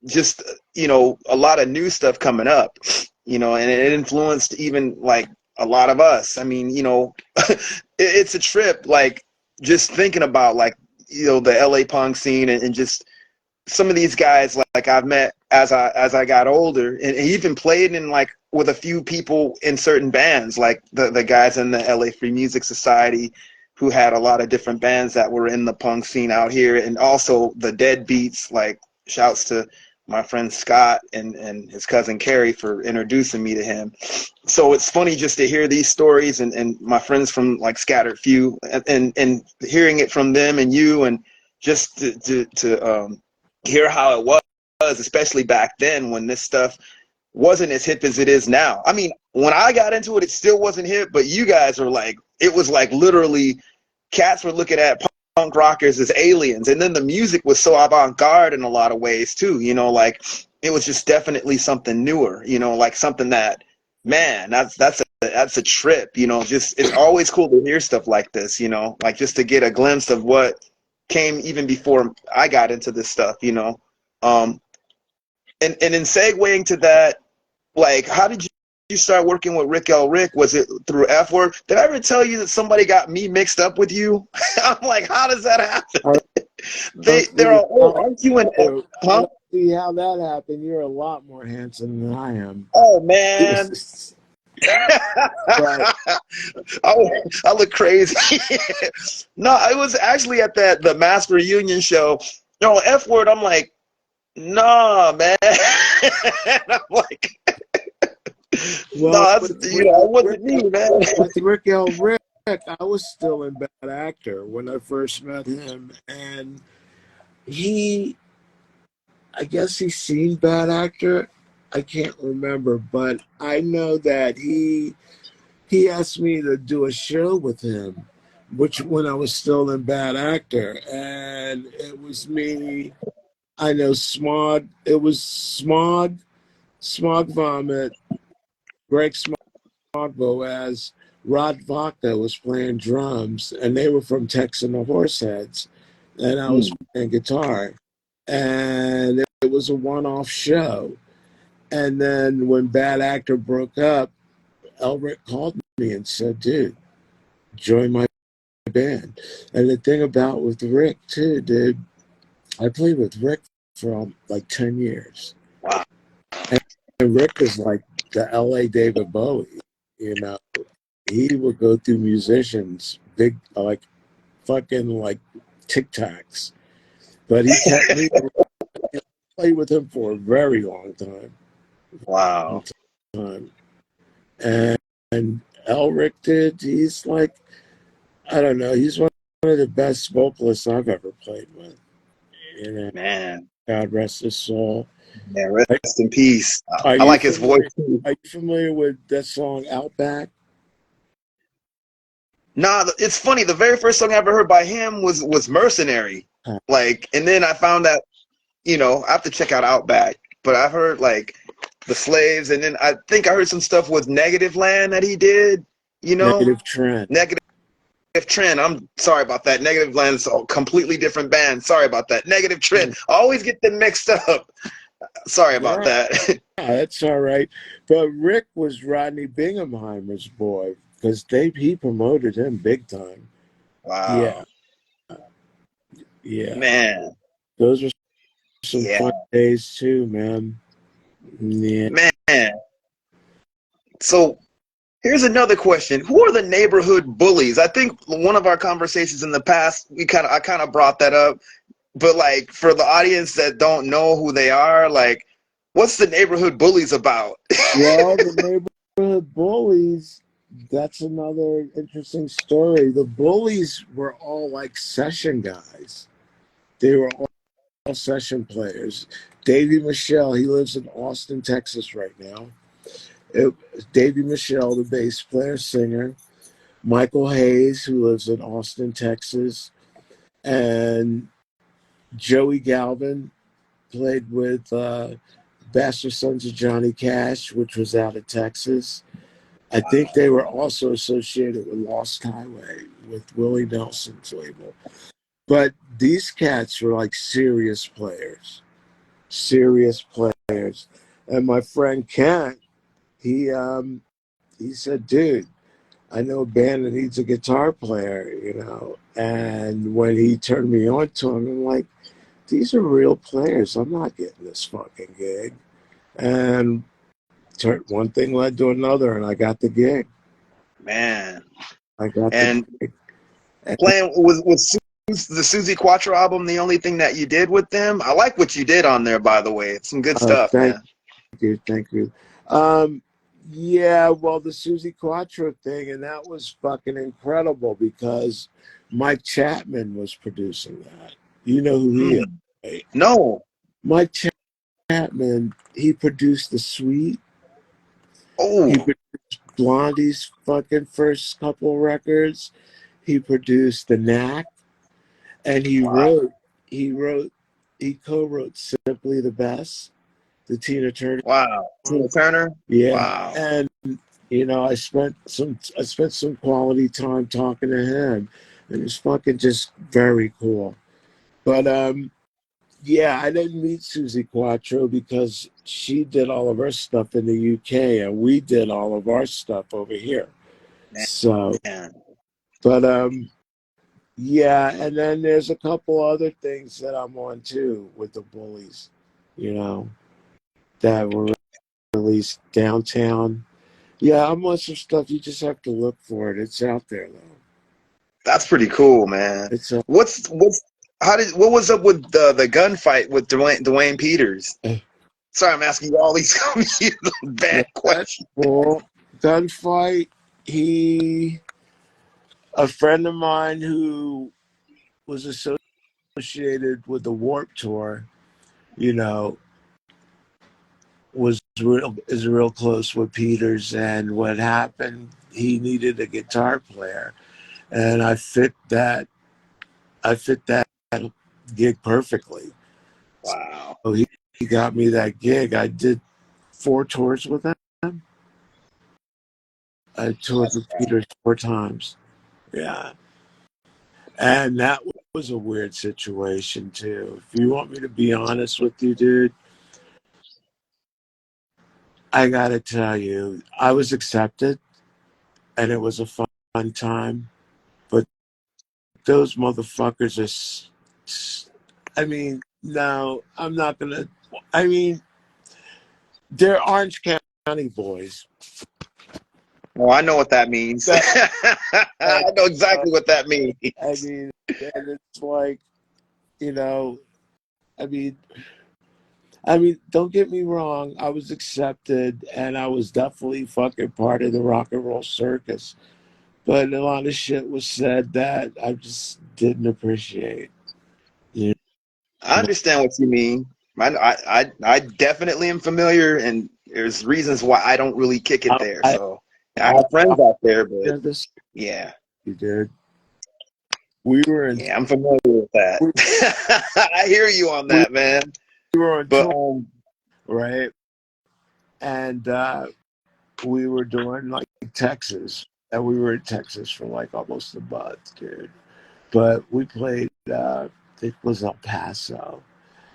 just, a lot of new stuff coming up, and it influenced even like a lot of us. I mean, it's a trip, like just thinking about like, the LA punk scene, and just some of these guys like I've met as I got older, and even played in like with a few people in certain bands, like the guys in the LA Free Music Society, who had a lot of different bands that were in the punk scene out here, and also the Deadbeats. Like shouts to my friend Scott and his cousin Carrie for introducing me to him. So it's funny just to hear these stories, and my friends from like Scattered Few, and hearing it from them and you, and just to hear how it was, especially back then when this stuff wasn't as hip as it is now. I mean, when I got into it, it still wasn't hip, but you guys were like, it was like literally cats were looking at punk rockers as aliens. And then the music was so avant-garde in a lot of ways too, like it was just definitely something newer, like something that, man, that's a trip, just, it's always cool to hear stuff like this, like just to get a glimpse of what came even before I got into this stuff, Um, and in segueing to that, like, how did you start working with Rick L. Rick? Was it through F Word? Did I ever tell you that somebody got me mixed up with you? I'm like, how does that happen? I don't They're see all, oh, aren't you in F? I Huh? don't see how that happened. You're a lot more handsome than I am. Oh man. But I look crazy. No, I was actually at the mass reunion show. No, F Word. I'm like, nah, man. I'm like, well, no, that's it wasn't me, man. with Rick L. Rick, I was still in Bad Actor when I first met him, and he, I guess he's seen Bad Actor. I can't remember, but I know that he asked me to do a show with him, which when I was still in Bad Actor, and it was me. I know Smog. It was Smog Vomit, Greg Smogbo as Rod Vodka was playing drums, and they were from Tex and the Horseheads, and I was playing guitar, and it was a one-off show. And then when Bad Actor broke up, Elric called me and said, "Dude, join my band." And the thing about with Rick too, dude, I played with Rick for like 10 years. Wow. And Rick is like the LA David Bowie, you know. he would go through musicians, big like fucking like Tic Tacs, but he kept me played with him for a very long time. Wow. Time. And Elric did. He's like, I don't know. He's one of the best vocalists I've ever played with. You know, Man. God rest his soul. Man, Are, rest in peace. are I you like his voice familiar? too. Are you familiar with that song Outback? Nah, it's funny. The very first song I ever heard by him was Mercenary. Like, and then I found that, I have to check out Outback. But I heard like the Slaves, and then I think I heard some stuff with Negative Land that he did. Negative Trend. Negative Trend. I'm sorry about that. Negative Land is a completely different band. Sorry about that. Negative Trend. I always get them mixed up. Sorry about Yeah, that. that's all right. But Rick was Rodney Binghamheimer's boy because he promoted him big time. Wow. Yeah, yeah. Man. Those were some Yeah. fun days too, man. Yeah. Man. So here's another question. Who are the neighborhood bullies? I think one of our conversations in the past, I kind of brought that up. But like for the audience that don't know who they are, like what's the neighborhood bullies about? Well, the neighborhood bullies, that's another interesting story. The bullies were all like session guys. They were all session players. Davey Michelle, he lives in Austin, Texas right now. Davey Michelle, the bass player, singer. Michael Hayes, who lives in Austin, Texas. And Joey Galvin played with Bastard Sons of Johnny Cash, which was out of Texas. I think they were also associated with Lost Highway with Willie Nelson's label. But these cats were like serious players. Serious players. And my friend Kent, he said, dude, I know a band that needs a guitar player. And when he turned me on to him, I'm like, these are real players. I'm not getting this fucking gig. And one thing led to another, and I got the gig. Man. I got the And gig. And, playing was the Susie Quattro album the only thing that you did with them? I like what you did on there, by the way. It's some good stuff, thank man. you, thank you. Yeah, well, the Susie Quattro thing, and that was fucking incredible because Mike Chapman was producing that. You know who he is, right? No. Mike Chapman, he produced The Sweet. He Oh. produced Blondie's fucking first couple records. He produced The Knack, and Wow. he co-wrote Simply the Best, the Tina Turner Wow. song. Tina Turner? Yeah, Wow. and I spent some quality time talking to him, and it's fucking just very cool. But yeah, I didn't meet Susie Quattro because she did all of her stuff in the UK, and we did all of our stuff over here. So, Man. but yeah, and then there's a couple other things that I'm on too with the bullies, you know, that were released downtown. Yeah, I'm on some stuff. You just have to look for it. It's out there though. That's pretty cool, man. It's What was up with the gunfight with Dwayne Peters? uh, Sorry, I'm asking you all these yeah, bad that's questions. cool. Gunfight. A friend of mine who was associated with the Warp Tour, you know, is real close with Peters, and what happened, he needed a guitar player, and I fit that gig perfectly. Wow. So he got me that gig. I did 4 tours with him. I toured with Peters 4 times. Yeah. And that was a weird situation too. If you want me to be honest with you, dude, I gotta tell you, I was accepted and it was a fun time. But those motherfuckers I mean, no, I'm not gonna. I mean, they're Orange County boys. Oh, I know what that means. That, I know exactly what that means. I mean, and it's like, you know, I mean, don't get me wrong. I was accepted, and I was definitely fucking part of the rock and roll circus. But a lot of shit was said that I just didn't appreciate. You I know, understand what you mean. I definitely am familiar, and there's reasons why I don't really kick it there. I, So I have friends out there, but did this. yeah, You did. We were in. yeah, I'm familiar with that. We, I hear you on we that, man. were on But tour, right? And we were doing like Texas, and we were in Texas for like almost a month, dude. But we played. It was El Paso,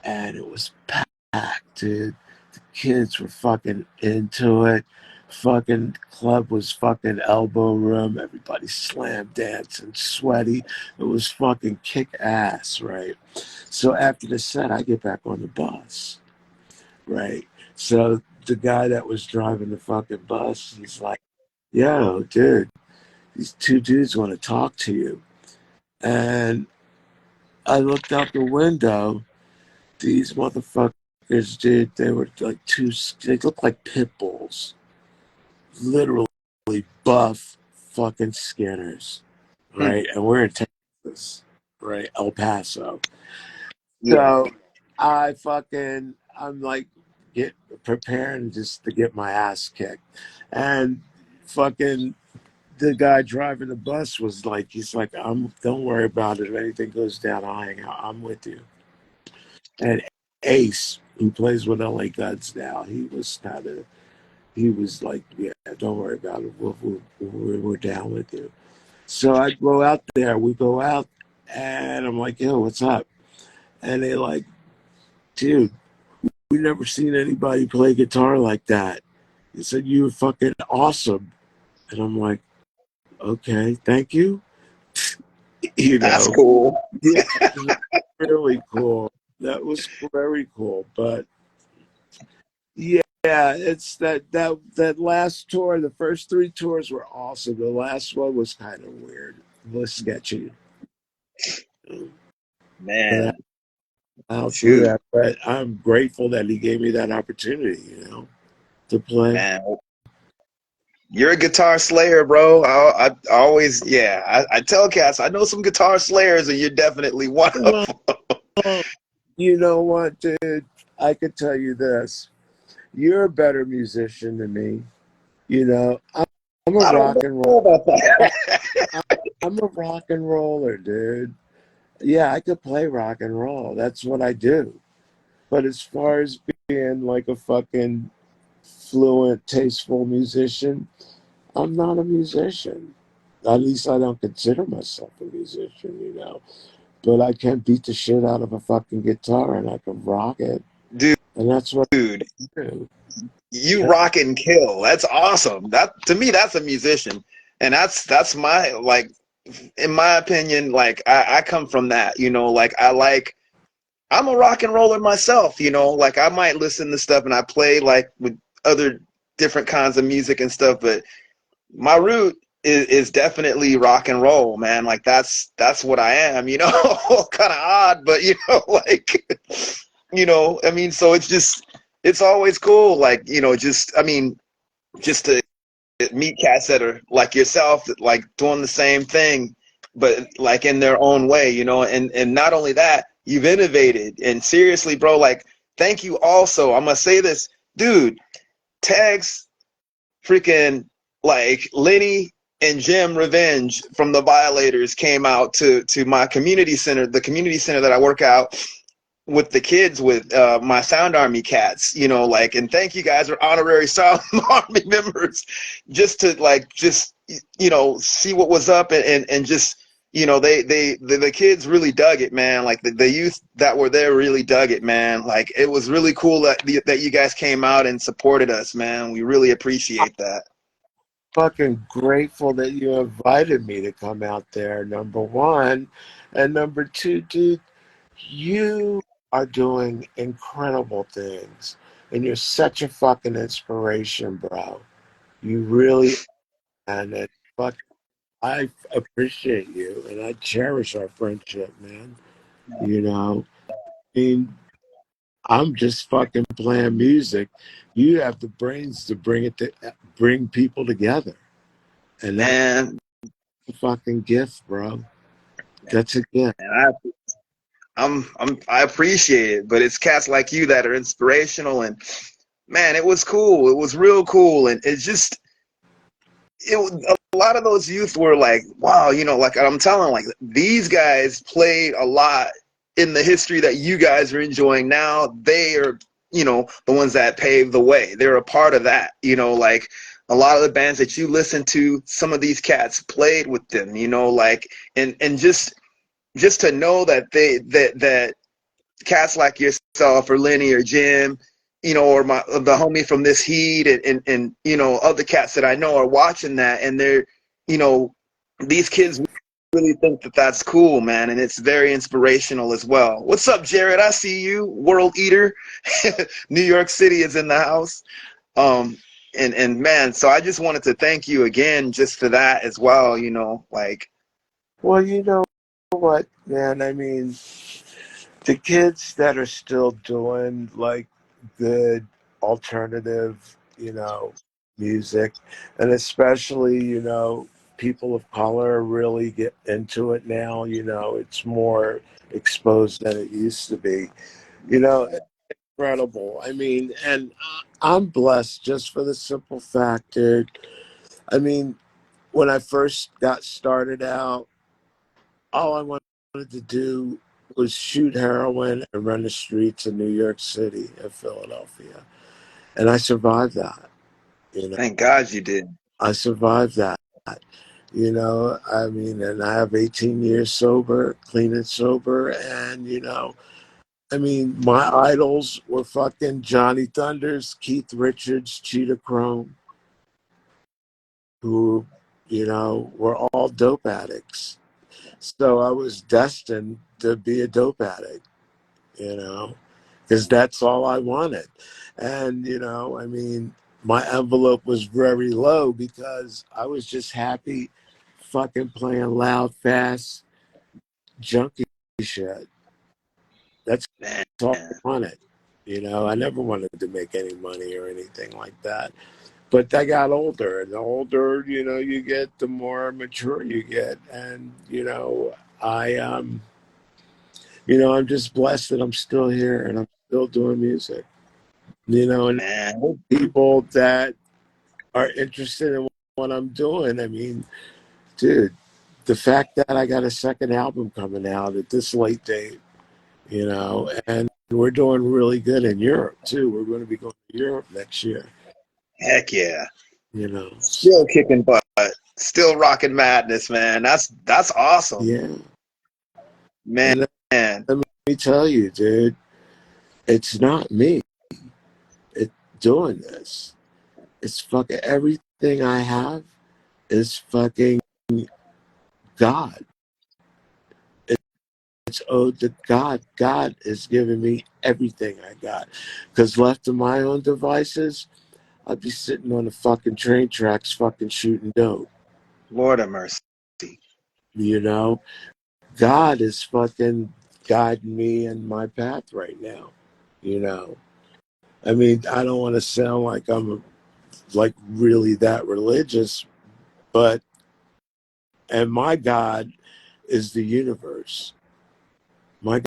and it was packed, dude. The kids were fucking into it. Fucking club was fucking elbow room. Everybody slam dancing, sweaty. It was fucking kick ass, right? So after the set, I get back on the bus, right? So the guy that was driving the fucking bus, he's like, "Yo, dude, these two dudes want to talk to you." And I looked out the window. These motherfuckers, dude, they were like they looked like pit bulls. Literally buff fucking skinners, hmm, right? And we're in Texas, right? El Paso. yeah, So I'm like, get preparing just to get my ass kicked. And fucking the guy driving the bus was like, he's like, don't worry about it. If anything goes down, I'll hang out. I'm with you. And Ace, who plays with LA Guns now, he was like, yeah, don't worry about it. We're down with you. So I go out there, we go out, and I'm like, yo, what's up? And they like, dude, we never seen anybody play guitar like that. He said, you were fucking awesome. And I'm like, okay, thank you. You that's know, cool. yeah, it was really cool. That was very cool. But yeah, it's that last tour. The first three tours were awesome. The last one was kind of weird, it was sketchy. But Man, I'll through shoot, that. But I'm grateful that he gave me that opportunity, to play. man. You're a guitar slayer, bro. I always, yeah. I tell cats, I know some guitar slayers, and you're definitely one of Well, them. you know what, dude? I could tell you this: you're a better musician than me. I'm a I don't rock and roll. know about that. I'm a rock and roller, dude. Yeah, I could play rock and roll. That's what I do. But as far as being like a fucking fluent, tasteful musician, I'm not a musician. At least I don't consider myself a musician. But I can beat the shit out of a fucking guitar and I can rock it. And that's what Dude, I do. you rock and kill. That's awesome. That to me, that's a musician, and that's my like, in my opinion, like I come from that. Like I'm a rock and roller myself. Like I might listen to stuff and I play like with other different kinds of music and stuff, but my root is definitely rock and roll, man. Like that's what I am. Kind of odd, but like I mean, so it's always cool, like just I mean, just to meet cats that are like yourself, that like doing the same thing, but like in their own way, and not only that, you've innovated. And seriously, bro, like thank you also. I'm gonna say this, dude. Tags freaking like Lenny and Jim Revenge from the Violators came out to my community center, the community center that I work out with the kids, with my Sound Army cats, like, and thank you guys are honorary Sound Army members, just to like just see what was up, and just the kids really dug it, man. Like the youth that were there really dug it, man. Like it was really cool that you guys came out and supported us, man. We really appreciate that. Fucking grateful that you invited me to come out there, number one. And number two, dude, you are doing incredible things. And you're such a fucking inspiration, bro. You really are. And fuck, I appreciate you, and I cherish our friendship, man. You know, I mean, I'm just fucking playing music. You have the brains to bring people together, and that's Man, a fucking gift, bro. That's a gift. and I appreciate it, but it's cats like you that are inspirational, and man, it was cool. It was real cool, and a lot of those youth were like, wow, like I'm telling, like these guys played a lot in the history that you guys are enjoying now. They are, the ones that paved the way. They're a part of that, like a lot of the bands that you listen to, some of these cats played with them, like, and just to know that that cats like yourself or Lenny or Jim, or the homie from this heat, and other cats that I know are watching that, and they're, these kids really think that that's cool, man, and it's very inspirational as well. What's up, Jared? I see you, World Eater. New York City is in the house. And man, so I just wanted to thank you again just for that as well, like. Well, you know what, man? I mean, the kids that are still doing like good alternative, music, and especially, people of color really get into it now. It's more exposed than it used to be. It's incredible. I mean, and I'm blessed just for the simple fact, dude. I mean, when I first got started out, all I wanted to do was shoot heroin and run the streets of New York City and Philadelphia. And I survived that. You know, Thank God you did. I survived that. I mean, and I have 18 years sober, clean and sober. And, I mean, my idols were fucking Johnny Thunders, Keith Richards, Cheetah Chrome, who, were all dope addicts. So I was destined to be a dope addict, because that's all I wanted. And, I mean, my envelope was very low because I was just happy fucking playing loud, fast, junky shit. That's Man, all I wanted. I never wanted to make any money or anything like that. But I got older, and the older, you get, the more mature you get. And, I, I'm just blessed that I'm still here and I'm still doing music. And man. people that are interested in what I'm doing. I mean, dude, the fact that I got a second album coming out at this late date, and we're doing really good in Europe too. We're going to be going to Europe next year, Heck yeah. So, Still kicking butt. Still rocking madness, man. That's awesome. yeah. Man. And let me tell you, dude, it's not me. It's doing this. It's fucking everything I have is fucking God. It's owed to God. God is giving me everything I got. Because left to my own devices, I'd be sitting on the fucking train tracks fucking shooting dope. Lord of mercy. You know? God is fucking guiding me in my path right now. You know? I mean, I don't want to sound like I'm like really that religious, but and my God is the universe. My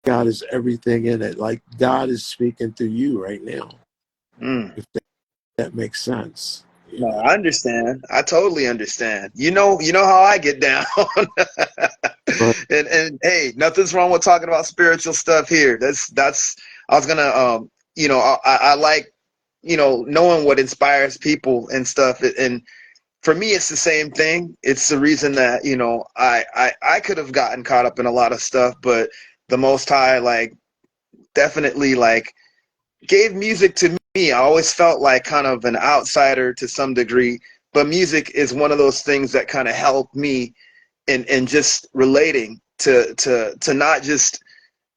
God is everything in it. Like God is speaking through you right now. Mm. If that makes sense. No, I understand. I totally understand. You know how I get down. But And hey, nothing's wrong with talking about spiritual stuff here. That's I was gonna I like knowing what inspires people and stuff. And for me, it's the same thing. It's the reason that I could have gotten caught up in a lot of stuff, but the Most High like definitely like gave music to me. I always felt like kind of an outsider to some degree, but music is one of those things that kind of helped me in just relating to not just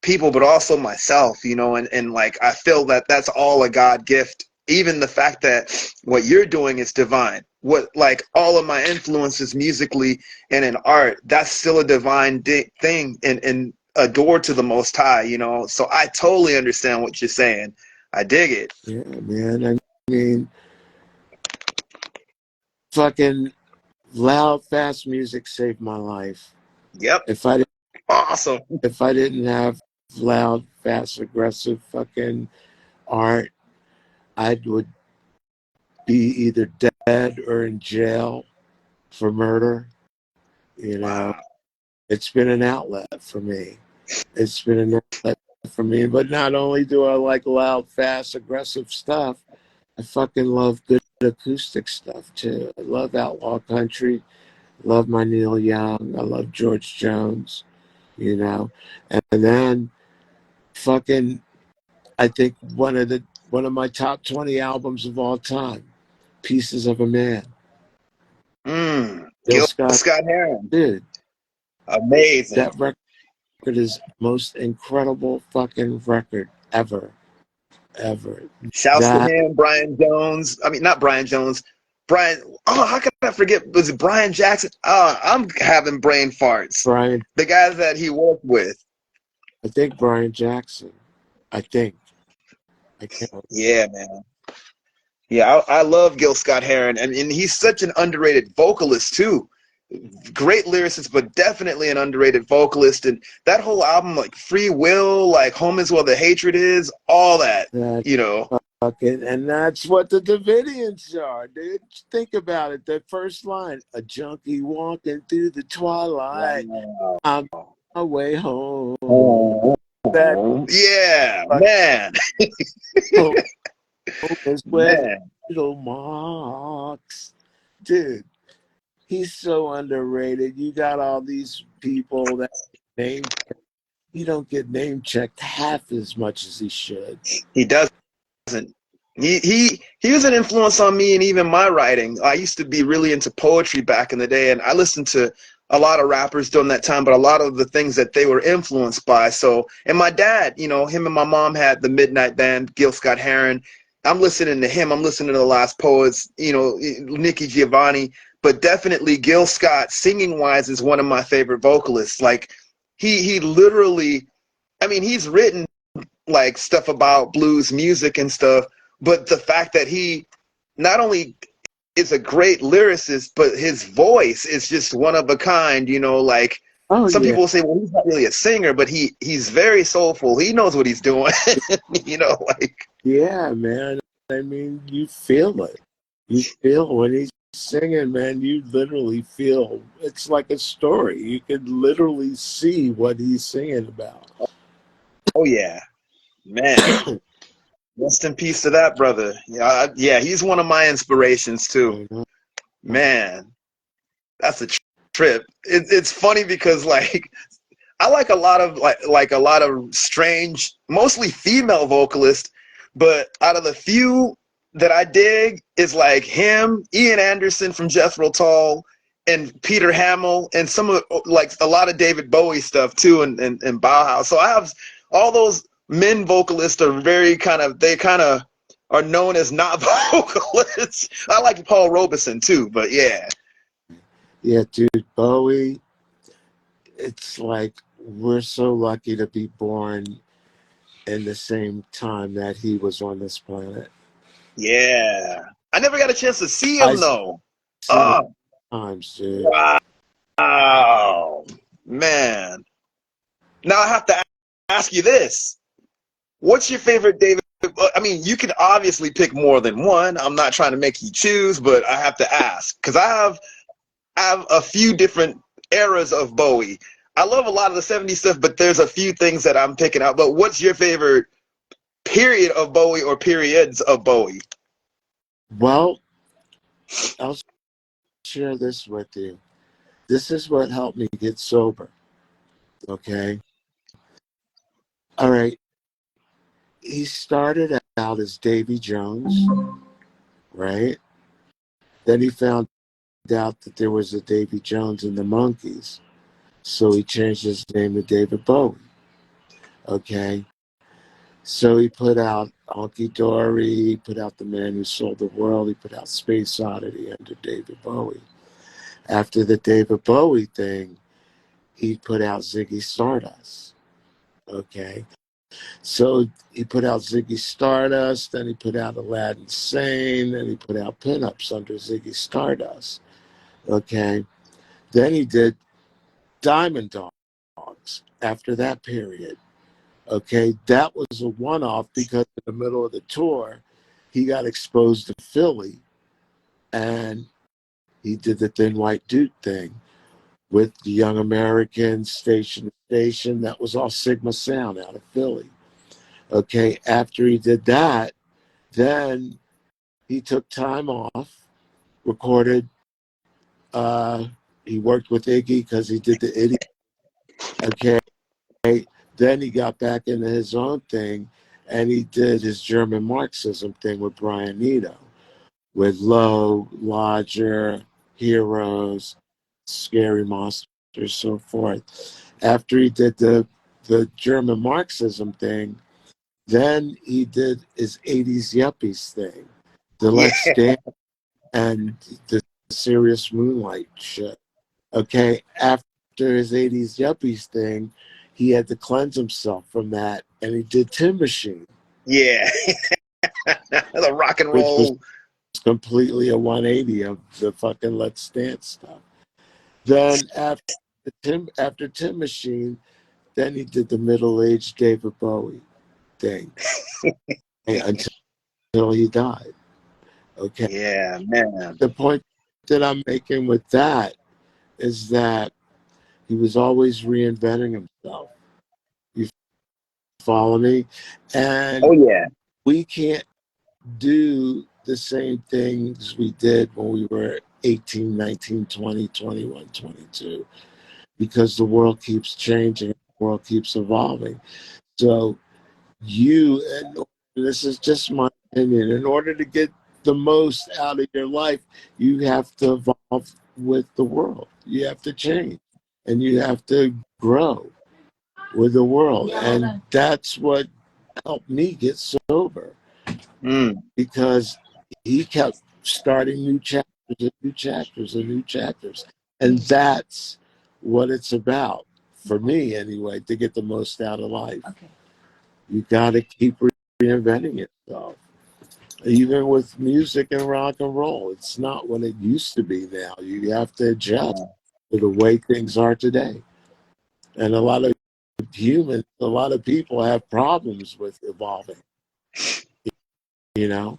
people but also myself, and like I feel that that's all a God gift. Even the fact that what you're doing is divine. what, like, all of my influences musically and in art, that's still a divine thing, and adored to the Most High, you know. So I totally understand what you're saying. I dig it. Yeah, man. I mean, fucking loud, fast music saved my life. Yep. If I Awesome. if I didn't have loud, fast, aggressive fucking art, I would be either dead or in jail for murder. You know, Wow. it's been an outlet for me. It's been an outlet for me. But not only do I like loud, fast, aggressive stuff, I fucking love good acoustic stuff too. I love outlaw country. Love my Neil Young. I love George Jones. You know, and then fucking, I think one of my top 20 albums of all time, Pieces of a Man. Bill Gil Scott, Scott Heron. dude, Amazing. that record is most incredible fucking record ever, ever. Shouts to That him, Brian Jones. I mean, not Brian Jones. Brian. Oh, how could I forget? Was it Brian Jackson? I'm having brain farts. Brian, The guys that he worked with. I think Brian Jackson. I think I can't. Yeah, man. Yeah, I love Gil Scott Heron, and he's such an underrated vocalist too. Great lyricist, but definitely an underrated vocalist. And that whole album, like Free Will, like Home Is Where the Hatred Is, all that, That you know. fucking, and that's what the Davidians are, dude. Think about it. The first line: "A junkie walking through the twilight. Wow. I'm on my way home." Oh, That yeah, fucking man, home is where the man. little marks, dude. He's so underrated. You got all these people that name. He don't get name checked half as much as he should. He doesn't. He was an influence on me and even my writing. I used to be really into poetry back in the day, and I listened to a lot of rappers during that time, but a lot of the things that they were influenced by. So, and my dad, you know, him and my mom had the Midnight Band, Gil Scott Heron. I'm listening to him. I'm listening to the Last Poets, you know, Nikki Giovanni, but definitely Gil Scott, singing wise, is one of my favorite vocalists. Like he literally, I mean, he's written like stuff about blues music and stuff, but the fact that he not only is a great lyricist, but his voice is just one of a kind, you know, like Oh some yeah, people say, well, he's not really a singer, but he's very soulful. He knows what he's doing. You know, like, yeah, man. I mean, you feel it. You feel when he's singing, man. You literally feel. It's like a story. You could literally see what he's singing about. oh yeah, man. Rest in peace to that brother. Yeah, yeah, he's one of my inspirations too. You know? Man, that's a trip. It's funny because like I like a lot of like a lot of strange, mostly female vocalists, but out of the few that I dig is like him, Ian Anderson from Jethro Tull, and Peter Hamill, and some of like a lot of David Bowie stuff too, and Bauhaus. So I have all those men vocalists are very they kind of are known as not vocalists. I like Paul Robeson too, but yeah. Yeah, dude, Bowie. It's like we're so lucky to be born in the same time that he was on this planet. Yeah. I never got a chance to see I him though. seen it Oh, times, dude. wow. Man. Now I have to ask you this. What's your favorite David? I mean, you can obviously pick more than one. I'm not trying to make you choose, but I have to ask because I have a few different eras of Bowie. I love a lot of the 70s stuff, but there's a few things that I'm picking out. But what's your favorite period of Bowie or periods of Bowie? Well, I'll share this with you. This is what helped me get sober. Okay. All right. He started out as Davy Jones, right? Then he found out that there was a Davy Jones in the Monkees. So he changed his name to David Bowie. Okay. So he put out Honky Dory. He put out The Man Who Sold the World. He put out Space Oddity under David Bowie. After the David Bowie thing, he put out Ziggy Stardust. Okay. So he put out Ziggy Stardust, then he put out Aladdin Sane, then he put out Pinups under Ziggy Stardust. Okay. Then he did Diamond Dogs after that period. Okay. That was a one off because in the middle of the tour, he got exposed to Philly and he did the Thin White Duke thing with the Young Americans, Station to Station. That was all Sigma Sound out of Philly. Okay. After he did that, then he took time off, recorded. He worked with Iggy because he did the Idiot. Okay. Then he got back into his own thing and he did his German Marxism thing with Brian Eno, with Low, Lodger, Heroes, Scary Monsters, so forth. After he did the German Marxism thing, then he did his 80s Yuppies thing, the Yeah. Let's Dance and the Serious Moonlight shit. Okay, after his 80s Yuppies thing, he had to cleanse himself from that, and he did Tin Machine, Yeah. The rock and which was roll. completely a 180 of the fucking Let's Dance stuff. Then after Tin Machine, then he did the middle-aged David Bowie thing until he died. Okay, Yeah, man. the point that I'm making with that is that he was always reinventing himself. You follow me? Oh And yeah. we can't do the same things we did when we were 18, 19, 20, 21, 22, because the world keeps changing, the world keeps evolving. So and this is just my opinion, in order to get the most out of your life, you have to evolve with the world. You have to change and you have to grow with the world. And that's what helped me get sober, Mm. because he kept starting new chapters and new chapters and new chapters. And that's what it's about, for me anyway, to get the most out of life. Okay. You got to keep reinventing yourself. Even with music and rock and roll, it's not what it used to be now. You have to adjust to the way things are today. And a lot of people have problems with evolving, you know?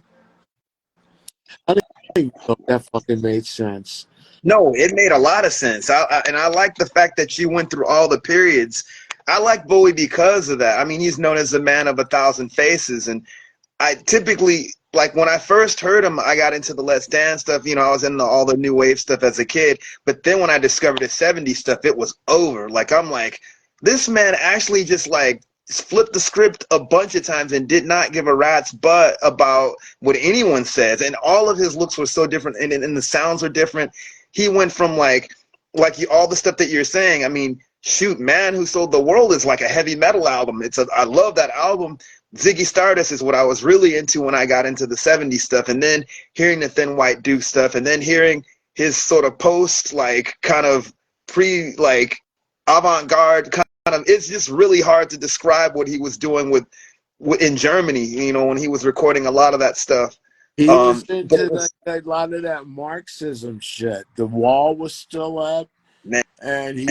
I didn't even know if that fucking made sense. No, it made a lot of sense. And I like the fact that you went through all the periods. I like Bowie because of that. I mean, he's known as the man of a thousand faces, and I typically, like, when I first heard him, I got into the Let's Dance stuff. You know, I was into all the new wave stuff as a kid. But then when I discovered the 70s stuff, it was over. Like, I'm like, this man actually just, like, flipped the script a bunch of times and did not give a rat's butt about what anyone says. And all of his looks were so different, and the sounds were different. He went from, all the stuff that you're saying. I mean, shoot, Man Who Sold the World is like a heavy metal album. I love that album. Ziggy Stardust is what I was really into when I got into the 70s stuff, and then hearing the Thin White Duke stuff, and then hearing his sort of post, like, kind of pre, like, avant-garde kind of, it's just really hard to describe what he was doing with in Germany, you know, when he was recording a lot of that stuff. He was But into it was, a lot of that Marxism shit. The wall was still up, man, and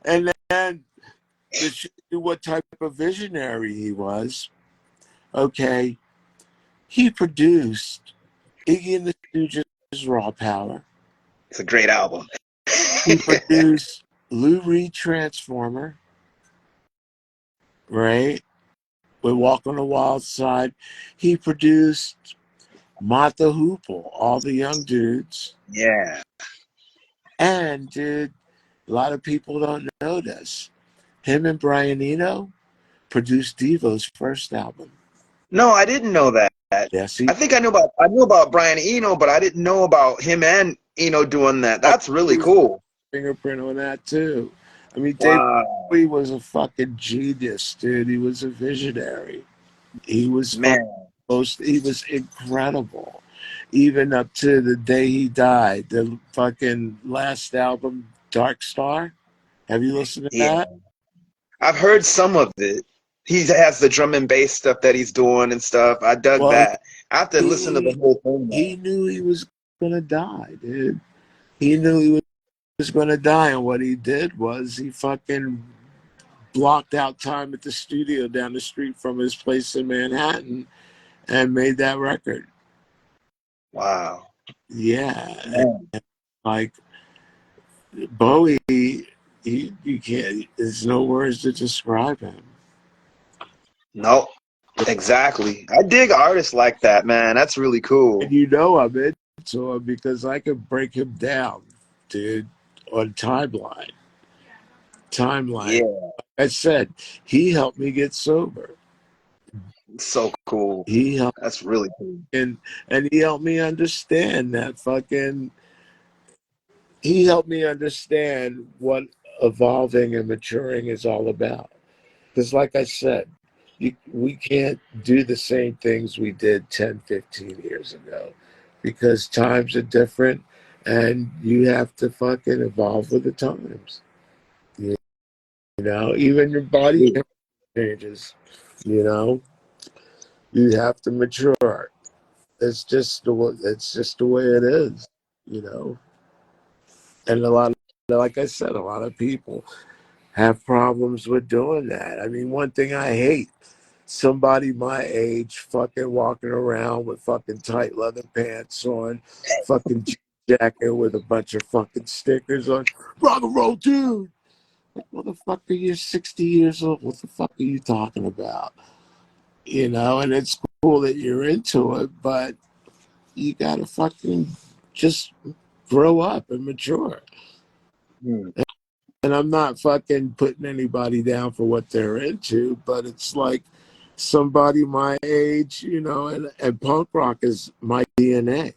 and then to show you what type of visionary he was. Okay, he produced Iggy and the Stooges' Raw Power. it's a great album. He produced Lou Reed Transformer, right? With Walk on the Wild Side. He produced Mott the Hoople, All the Young Dudes. Yeah. And, dude, a lot of people don't know this. Him and Brian Eno produced Devo's first album. No, I didn't know that. Yes, I think I knew about Brian Eno, but I didn't know about him and Eno doing that. That's really cool. fingerprint on that too. I mean, Dave Wow. Bowie was a fucking genius, dude. He was a visionary. He was fucking Man, he was incredible. Even up to the day he died, the fucking last album, Dark Star. Have you listened to yeah. that? I've heard some of it. He has the drum and bass stuff that he's doing and stuff. I dug Well, that. I have to listen to the he whole thing now. he knew he was gonna die, dude. He knew he was gonna die, and what he did was he fucking blocked out time at the studio down the street from his place in Manhattan and made that record. Wow. Yeah, Man. like Bowie, you can't. There's no words to describe him. Nope. Exactly. I dig artists like that, man. That's really And cool. you know I'm into him because I could break him down, dude, on timeline. Yeah. I said he helped me get sober. It's so cool. He helped That's really cool. and he helped me understand that fucking. He helped me understand what evolving and maturing is all about. Because, like I said, we can't do the same things we did 10, 15 years ago because times are different and you have to fucking evolve with the times. You know, even your body changes, you know, you have to mature. It's just the way it is, you know. And like I said, a lot of people have problems with doing that. I mean, one thing I hate, somebody my age fucking walking around with fucking tight leather pants on, fucking jacket with a bunch of fucking stickers on. Rock and roll, dude. Like, motherfucker, you're 60 years old. What the fuck are you talking about? You know, and it's cool that you're into it, but you gotta fucking just grow up and mature. Hmm. And I'm not fucking putting anybody down for what they're into, but it's like somebody my age, you know, and punk rock is my DNA,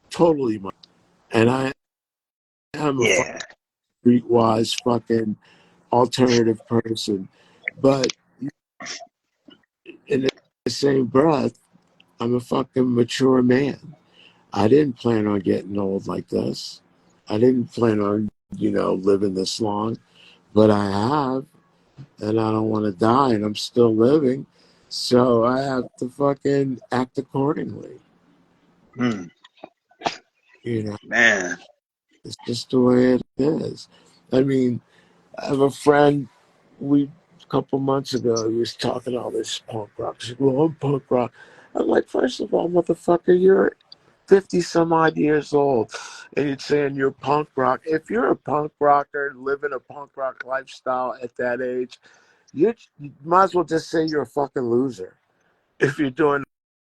totally my. And I am a Yeah. streetwise fucking alternative person, but in the same breath, I'm a fucking mature man. I didn't plan on getting old like this. I didn't plan on, living this long, but I have. And I don't want to die, and I'm still living, so I have to fucking act accordingly. Hmm. You know, Man. it's just the way it is. I mean, I have a friend. We a couple months ago, he was talking all this punk rock. She said, "Well, I'm punk rock." I'm like, first of all, motherfucker, you're 50 some odd years old, and you're saying you're punk rock. If you're a punk rocker living a punk rock lifestyle at that age, you might as well just say you're a fucking loser. If you're doing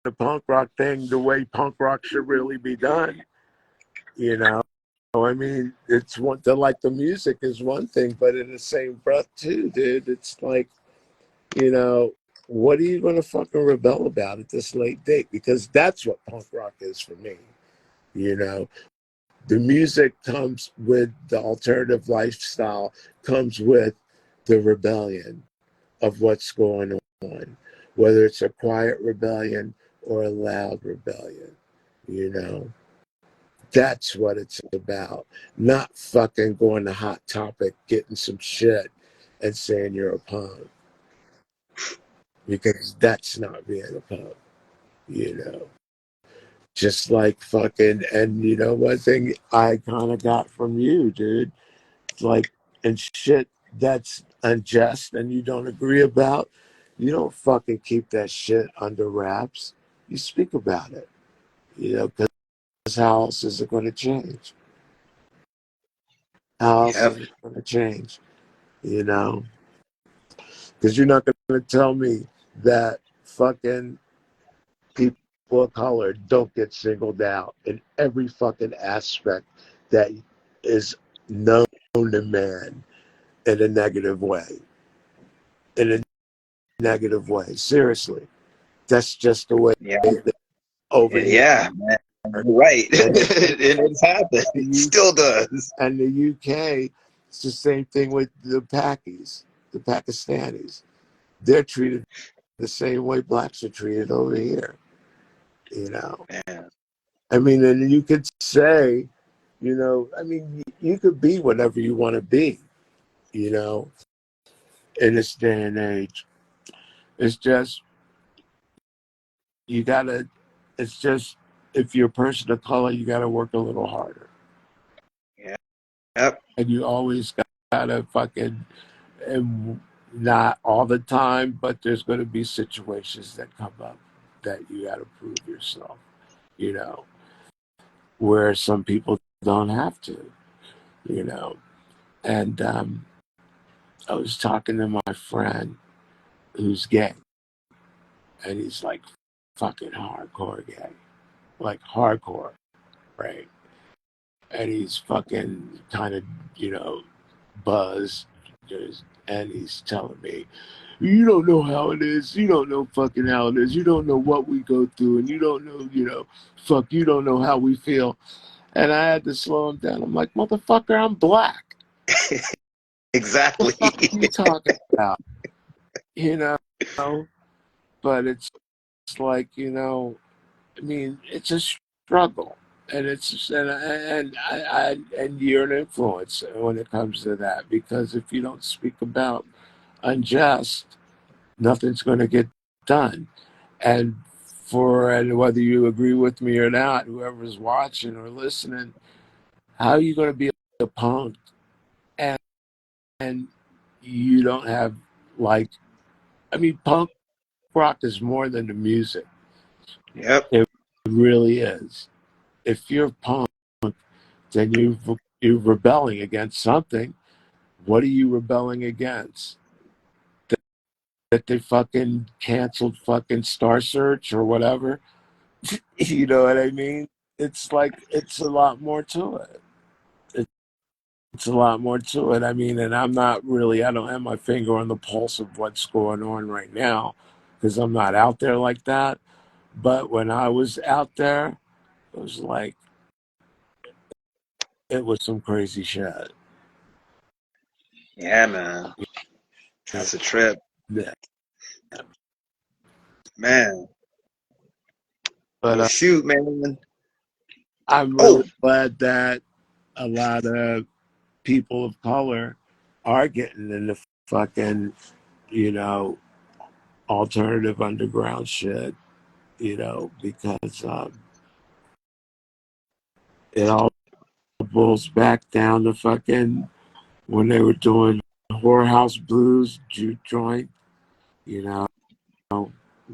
the punk rock thing the way punk rock should really be done, you know. I mean, it's one the like the music is one thing, but in the same breath too, dude, it's like, you know, what are you gonna fucking rebel about at this late date? Because that's what punk rock is for me. You know, the music comes with the alternative lifestyle, comes with the rebellion of what's going on, whether it's a quiet rebellion or a loud rebellion. You know, that's what it's about. Not fucking going to Hot Topic, getting some shit, and saying you're a punk, because that's not being a punk. You know, just like fucking, and one thing I kind of got from you, dude, like, and shit that's unjust and you don't agree about, you don't fucking keep that shit under wraps. You speak about it, because how else is it going to change? How else Yep. is it going to change? You know, because you're not going to tell me that fucking people of color don't get singled out in every fucking aspect that is known to man in a negative way. In a negative way. Seriously, that's just the way Yeah. it is over here. Yeah, man. You're right. And It's happened. the It U still does. and the UK, it's the same thing with the Pakis, the Pakistanis. They're treated the same way blacks are treated over here. You know, Man. I mean, and you could say, you know, I mean, you could be whatever you want to be, you know, in this day and age. It's just, you gotta, it's just, if you're a person of color, you gotta work a little harder. Yeah. Yep. And you always gotta fucking, and not all the time, but there's gonna be situations that come up that you gotta prove yourself, you know, where some people don't have to, you know. And I was talking to my friend who's gay, and he's like fucking hardcore gay, like hardcore, right? And he's fucking kind of, you know, buzzed, and he's telling me, you don't know how it is. You don't know fucking how it is. You don't know what we go through, and you don't know, you know, fuck, you don't know how we feel. And I had to slow him down. I'm like, motherfucker, I'm black. What Exactly. the fuck are you talking about? You know, but it's like, you know, I mean, it's a struggle, and it's and you're an influence when it comes to that, because if you don't speak about unjust, nothing's going to get done. And and whether you agree with me or not, whoever's watching or listening, how are you going to be a punk and you don't have, like, I mean, punk rock is more than the music. Yep. It really is. If you're punk, then you're rebelling against something. What are you rebelling against? That they fucking canceled fucking Star Search or whatever? You know what I mean? It's like, it's a lot more to it. It's a lot more to it. I mean, and I'm not really, I don't have my finger on the pulse of what's going on right now because I'm not out there like that. But when I was out there, it was like, it was some crazy shit. Yeah, man. That's a trip. Yeah. Man. But Well, shoot, man. I'm Oh, really glad that a lot of people of color are getting into fucking, you know, alternative underground shit, you know, because it all boils back down to fucking when they were doing Whorehouse Blues, Juke Joint, you know.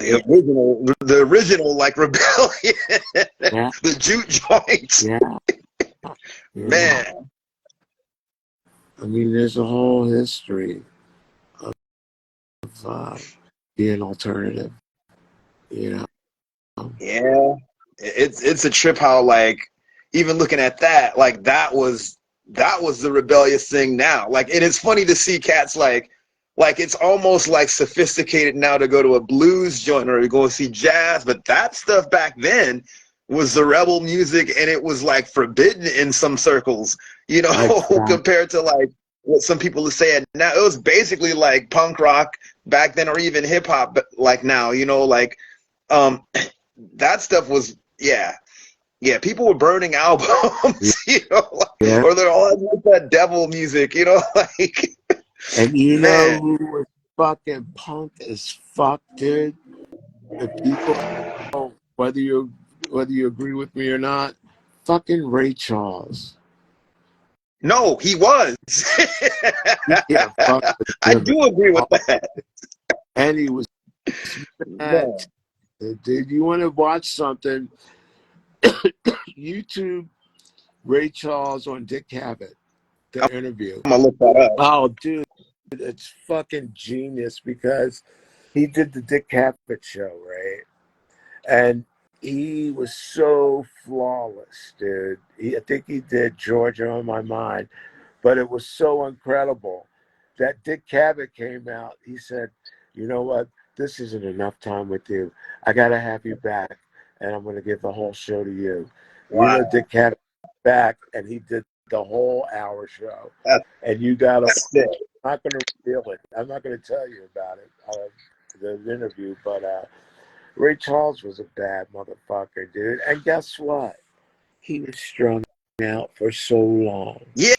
It, the original like rebellion, yeah, the jute joints. yeah, you know. Man. I mean, there's a whole history of being alternative, you know. Yeah. It's a trip how like even looking at that, like that was the rebellious thing now. Like, and it's funny to see cats like it's almost like sophisticated now to go to a blues joint or to go see jazz, but that stuff back then was the rebel music, and it was like forbidden in some circles, you know, Exactly. compared to like what some people are saying now. It was basically like punk rock back then, or even hip hop, but like now, you know, like um that stuff was, yeah, people were burning albums, you know, like, Yeah. or they're all like that devil music, you know, like And you know man. who was fucking punk as fuck, dude? The people, whether you agree with me or not, fucking Ray Charles. No, he was. He can't fuck with I him at do agree with all. that. And he was mad. Man. Dude, you want to watch something? YouTube Ray Charles on Dick Cavett, I'm the interview. gonna look that up. Oh, dude, it's fucking genius because he did the Dick Cavett show, right? And he was so flawless, dude. I think he did Georgia on My Mind, but it was so incredible that Dick Cavett came out. He said, "You know what? This isn't enough time with you. I gotta have you back, and I'm gonna give the whole show to you." You know, Wow, Dick Cavett back, and he did the whole hour show. that's, And you gotta. that's sick. I'm not gonna reveal it. I'm not gonna tell you about it. the interview, but Ray Charles was a bad motherfucker, dude. And guess what? He was strung out for so long. Yeah,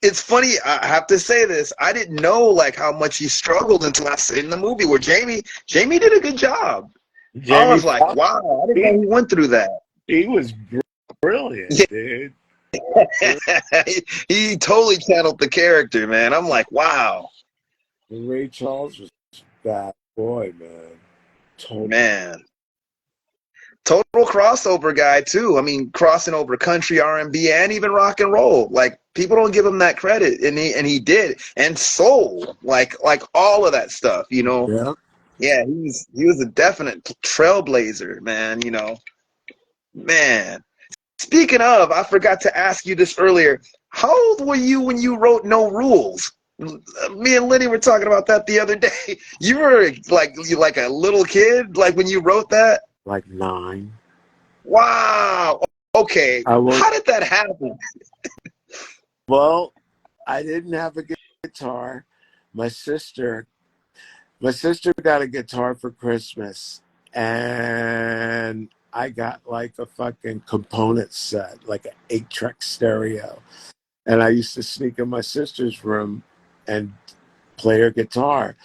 it's funny. I have to say this. I didn't know like how much he struggled until I seen the movie where Jamie did a good job. I Jamie was like, Foxx, wow, I didn't know he, he went through that. he was brilliant, dude. He totally channeled the character, man. I'm like, wow, And Ray Charles was a bad boy, man. Total. man. Total crossover guy too. I mean, crossing over country, R&B, and even rock and roll. Like people don't give him that credit, and he did, and soul, like all of that stuff. You know, Yeah. yeah, he was a definite trailblazer, man. You know, man. Speaking of, I forgot to ask you this earlier. How old were you when you wrote No Rules? Me and Lenny were talking about that the other day. You were like a little kid, like when you wrote that. Like 9. Wow. Okay. I was How did that happen? well. I didn't have a guitar. My sister, my sister got a guitar for Christmas, and I got like a fucking component set, like an 8-track stereo. And I used to sneak in my sister's room and play her guitar.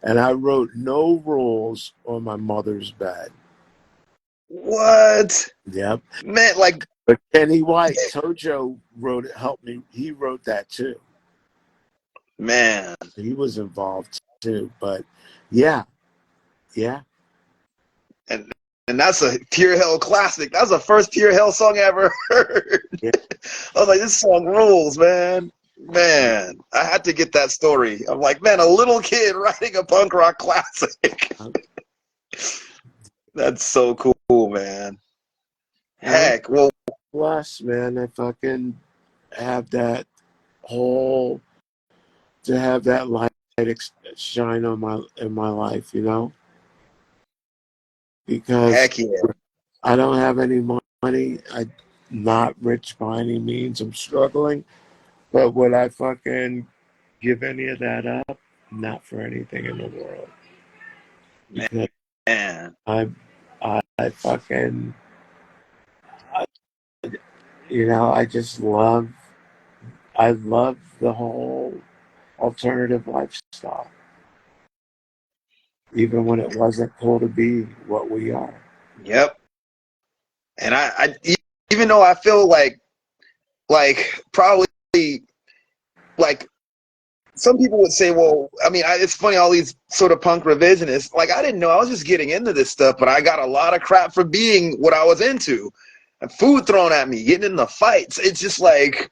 And I wrote No Rules on my mother's bed. What? Yep. Man, like, But Kenny White, Tojo wrote it, helped me. He wrote that too. man. He was involved too. But yeah, yeah. And and that's a Pure Hell classic. That's the first Pure Hell song I ever heard. Yeah. I was like, this song rules, man. Man, I had to get that story. I'm like, man, a little kid writing a punk rock classic. That's so cool, man. I'm Heck, well, blessed, man. I fucking have that whole to have that light shine on my in my life, you know, because heck yeah. I don't have any money. I'm not rich by any means. I'm struggling, but would I fucking give any of that up? Not for anything in the world, because Man. I, I fucking, I, you know, I love the whole alternative lifestyle, even when it wasn't cool to be what we are. Yep. And even though I feel like probably like some people would say, well, I mean, it's funny, all these sort of punk revisionists, like I didn't know, I was just getting into this stuff, but I got a lot of crap for being what I was into. And food thrown at me, getting in the fights. It's just like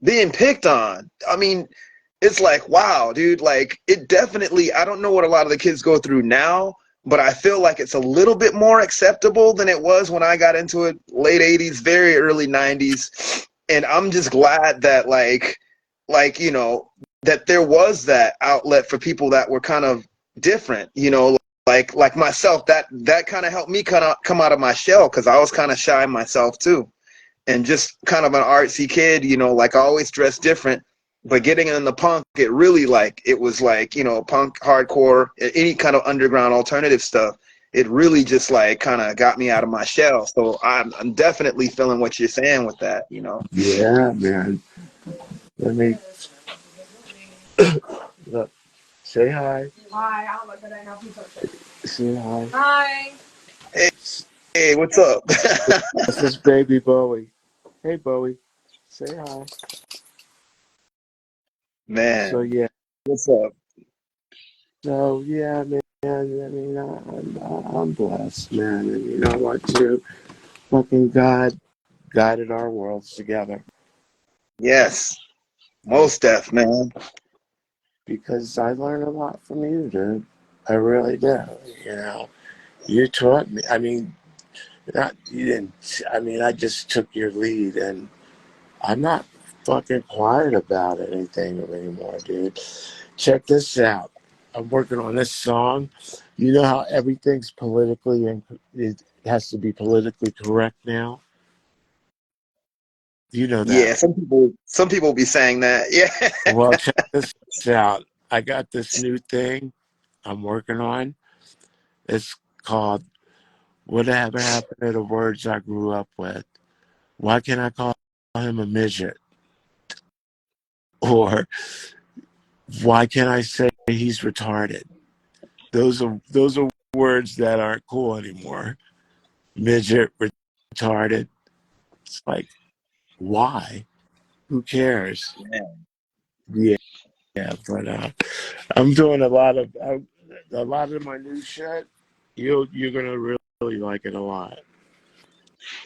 being picked on. I mean, it's like, wow, dude, like it definitely, I don't know what a lot of the kids go through now, but I feel like it's a little bit more acceptable than it was when I got into it, late 80s, very early 90s. And I'm just glad that you know, that there was that outlet for people that were kind of different, you know, like myself, that kind of helped me kind of come out of my shell, because I was kind of shy myself too, and just kind of an artsy kid, you know, like I always dressed different. But getting in the punk, it was like, you know, punk, hardcore, any kind of underground alternative stuff. It really just like kind of got me out of my shell. So I'm definitely feeling what you're saying with that, you know. Yeah, man. Let me look. Say hi. Hi. I'll look at it. Say hi. Hi. Hey, hey, what's up? This is baby Bowie. Hey, Bowie. Say hi. So Man, yeah. what's up? So yeah, man. I mean, I'm blessed, man. And you know what, too? Fucking God guided our worlds together. Yes, And most def, man. because I learned a lot from you, dude. I really do. You know, you taught me. I mean, not you didn't. I mean, I just took your lead, and I'm not fucking quiet about anything anymore, dude. Check this out. I'm working on this song. You know how everything's politically and it has to be politically correct now. You know Yeah, that. some people be saying that. Yeah. Well, check this out. I got this new thing. I'm working on. It's called "Whatever Happened to the Words I Grew Up With." Why can't I call him a midget? Or why can't I say he's retarded? Those are words that aren't cool anymore. Midget, retarded. It's like, why? Who cares? Yeah, yeah. But I'm doing a lot of my new shit. You're gonna really like it a lot.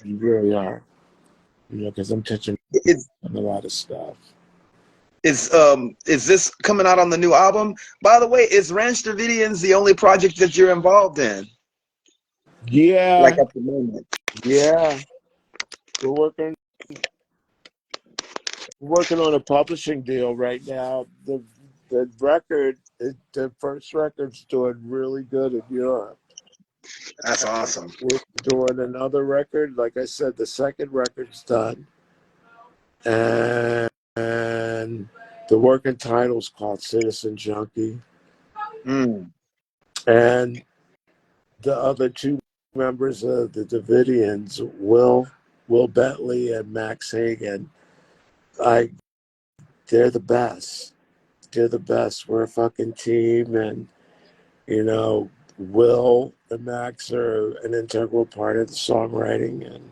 You really are. You know, because I'm touching Is on a lot of stuff. is this coming out on the new album? By the way, is Ranch Davidians the only project that you're involved in? Like Yeah, at the moment. yeah. We're working on a publishing deal right now. The record, the first record's doing really good in Europe. That's awesome. We're doing another record. Like I said, the second record's done, and the working title's called Citizen Junkie. Mm. And the other two members of the Davidians, Will Bentley and Max Hagan, I they're the best. They're the best. We're a fucking team, and you know, Will and Max are an integral part of the songwriting, and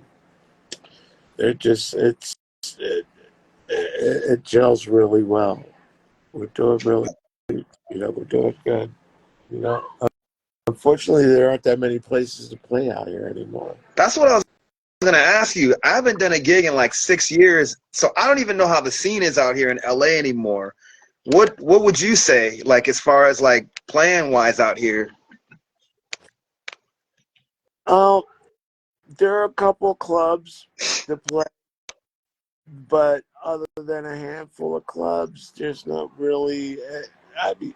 they're just it, it gels really well. We're doing really, we're doing good. You know, unfortunately, there aren't that many places to play out here anymore. That's what I was gonna ask you. I haven't done a gig in like 6 years, so I don't even know how the scene is out here in LA anymore. What would you say, like as far as like playing wise out here? Oh, there are a couple clubs to play, but other than a handful of clubs, there's not really. I mean,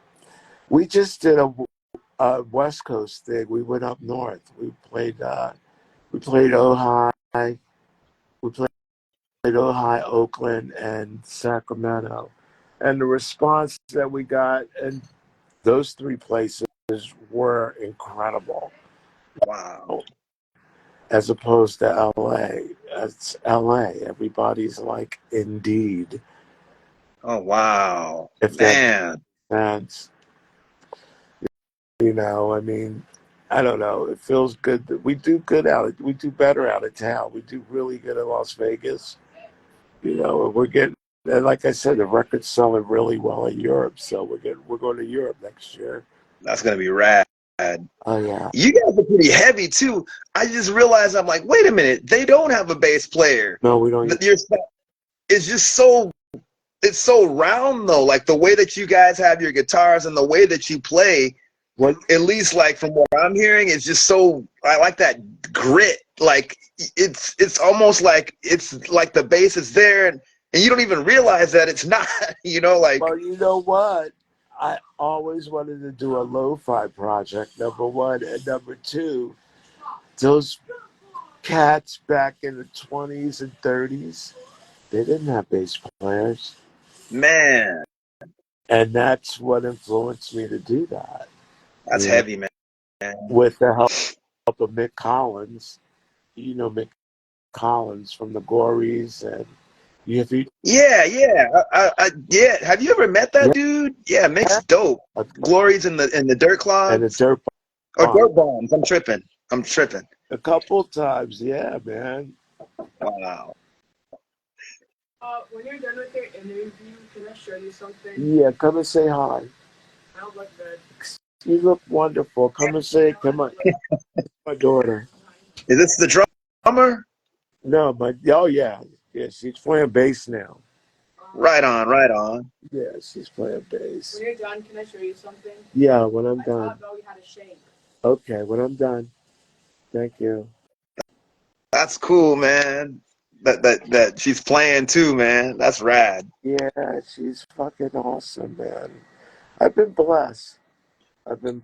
we just did a West Coast thing. We went up north. We played Ojai. We played Ojai, Oakland, and Sacramento. And the response that we got in those three places were incredible. Wow. As opposed to LA. It's LA. Everybody's like, indeed. Oh wow, If that makes man. sense. I mean, I don't know. It feels good that we do we do better out of town. We do really good in Las Vegas. And we're getting, and like I said, the record's selling really well in Europe. So we're going to Europe next year. That's gonna be rad. Oh yeah. You guys are pretty heavy too. I just realized I'm like, wait a minute, they don't have a bass player. No, we don't. Your stuff is just it's so round though. Like the way that you guys have your guitars and the way that you play, What? at least like from what I'm hearing, is just so. I like that grit. Like it's almost like it's like the bass is there and you don't even realize that it's not. Like Well, you know what? I always wanted to do a lo-fi project. Number one, and number two, those cats back in the 20s and 30s, they didn't have bass players. man, And that's what influenced me to do that. that's You know, heavy, man. with the help of Mick Collins, Mick Collins from the Gories, and if you, Yeah. Have you ever met that yeah, dude? Yeah, Mick's dope. Glory's in the Dirt and the Clogs Dirt or Bomb. Dirt Bombs. I'm tripping. I'm tripping. A couple times, yeah, man. Wow. When you're done with your interview, can I show you something? Yeah, come and say hi. I don't look good. You look wonderful. Come and say, come on, my daughter. Is this the drummer? No, oh yeah, she's playing bass now. Right on, right on. Yeah, she's playing bass. When you're done, can I show you something? Yeah, when I'm I done. taught Bowie how to shake. Okay, when I'm done. Thank you. That's cool, man. That she's playing too, man. That's rad. Yeah, she's fucking awesome, man. I've been blessed. I've been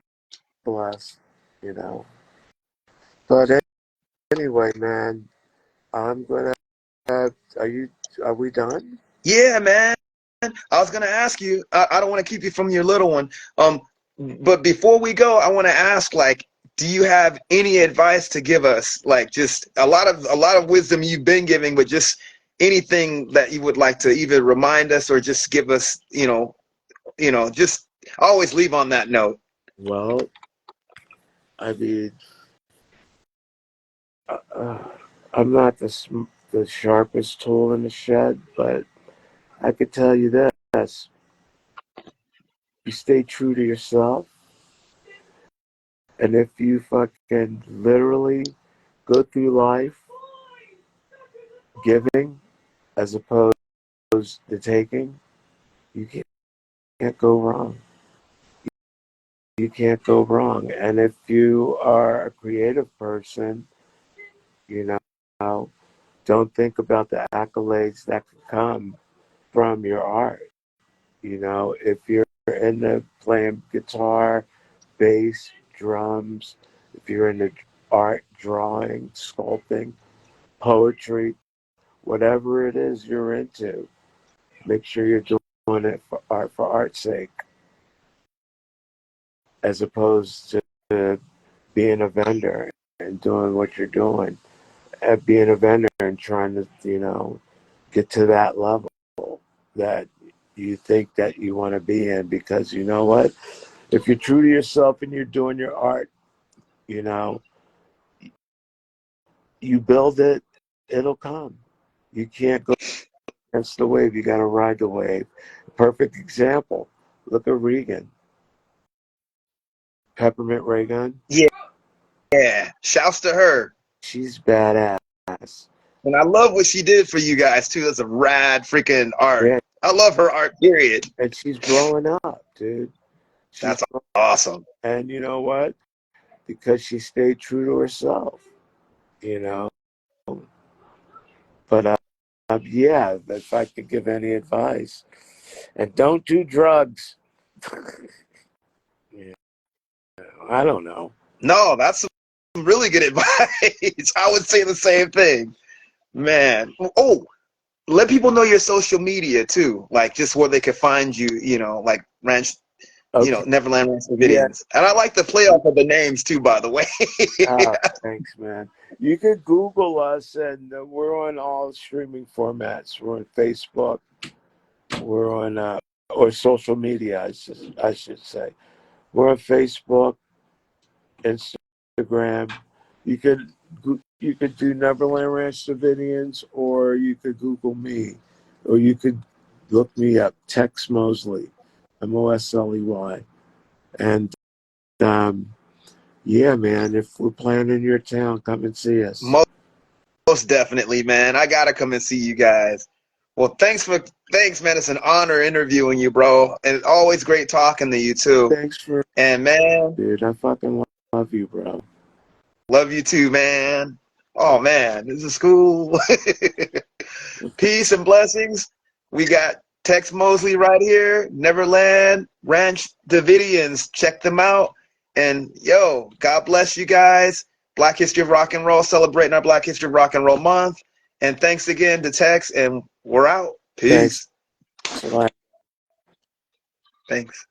blessed, you know. But anyway, man, I'm gonna. Are we done? Yeah, man. I was gonna ask you. I don't want to keep you from your little one. But before we go, I want to ask, like, do you have any advice to give us? Like, just a lot of wisdom you've been giving, but just anything that you would like to either remind us or just give us, just always leave on that note. Well, I mean, uh, I'm not the sharpest tool in the shed, but I could tell you this: you stay true to yourself, and if you fucking literally go through life giving as opposed to taking, you can't go wrong. You can't go wrong. And if you are a creative person, you know, don't think about the accolades that can come from your art. If you're into playing guitar, bass, drums, if you're into art, drawing, sculpting, poetry, whatever it is you're into, make sure you're doing it for art's sake, as opposed to being a vendor and doing what you're doing, at being a vendor and trying to, get to that level that you think that you want to be in. Because you know what? If you're true to yourself and you're doing your art, you know, you build it, it'll come. You can't go against the wave. You got to ride the wave. Perfect example. Look at Regan, Peppermint Ray Gun. Yeah, yeah. Shouts to her. She's badass. And I love what she did for you guys too. That's a rad freaking art. Yeah, I love her art, period. and she's blowing up, dude. She's That's awesome. And you know what? Because she stayed true to herself, you know. But yeah, if I could give any advice, and don't do drugs. Yeah, I don't know. No, that's some really good advice. I would say the same thing. Man. Oh, let people know your social media too. Like just where they could find you, like Ranch, Okay. Neverland Ranch Yeah. Davidians. And I like the playoff of the names too, by the way. Thanks, man. You can Google us, and we're on all streaming formats. We're on Facebook. We're on or social media. I should say. We're on Facebook, Instagram. You could do Neverland Ranch Davidians, or you could Google me, or you could look me up, Tex Mosley, Mosley, and yeah, man. If we're playing in your town, come and see us. Most definitely, man. I gotta come and see you guys. Well, thanks, man. It's an honor interviewing you, bro. And it's always great talking to you too. Thanks for, And man, dude. I fucking love you, bro. love you too, man. Oh man, this is cool. Peace and blessings. We got Tex Mosley right here, Neverland Ranch Davidians. Check them out. And yo, God bless you guys. Black History of Rock and Roll, celebrating our Black History of Rock and Roll month. And thanks again to Tex, and we're out. Thanks. Peace. Bye. Thanks.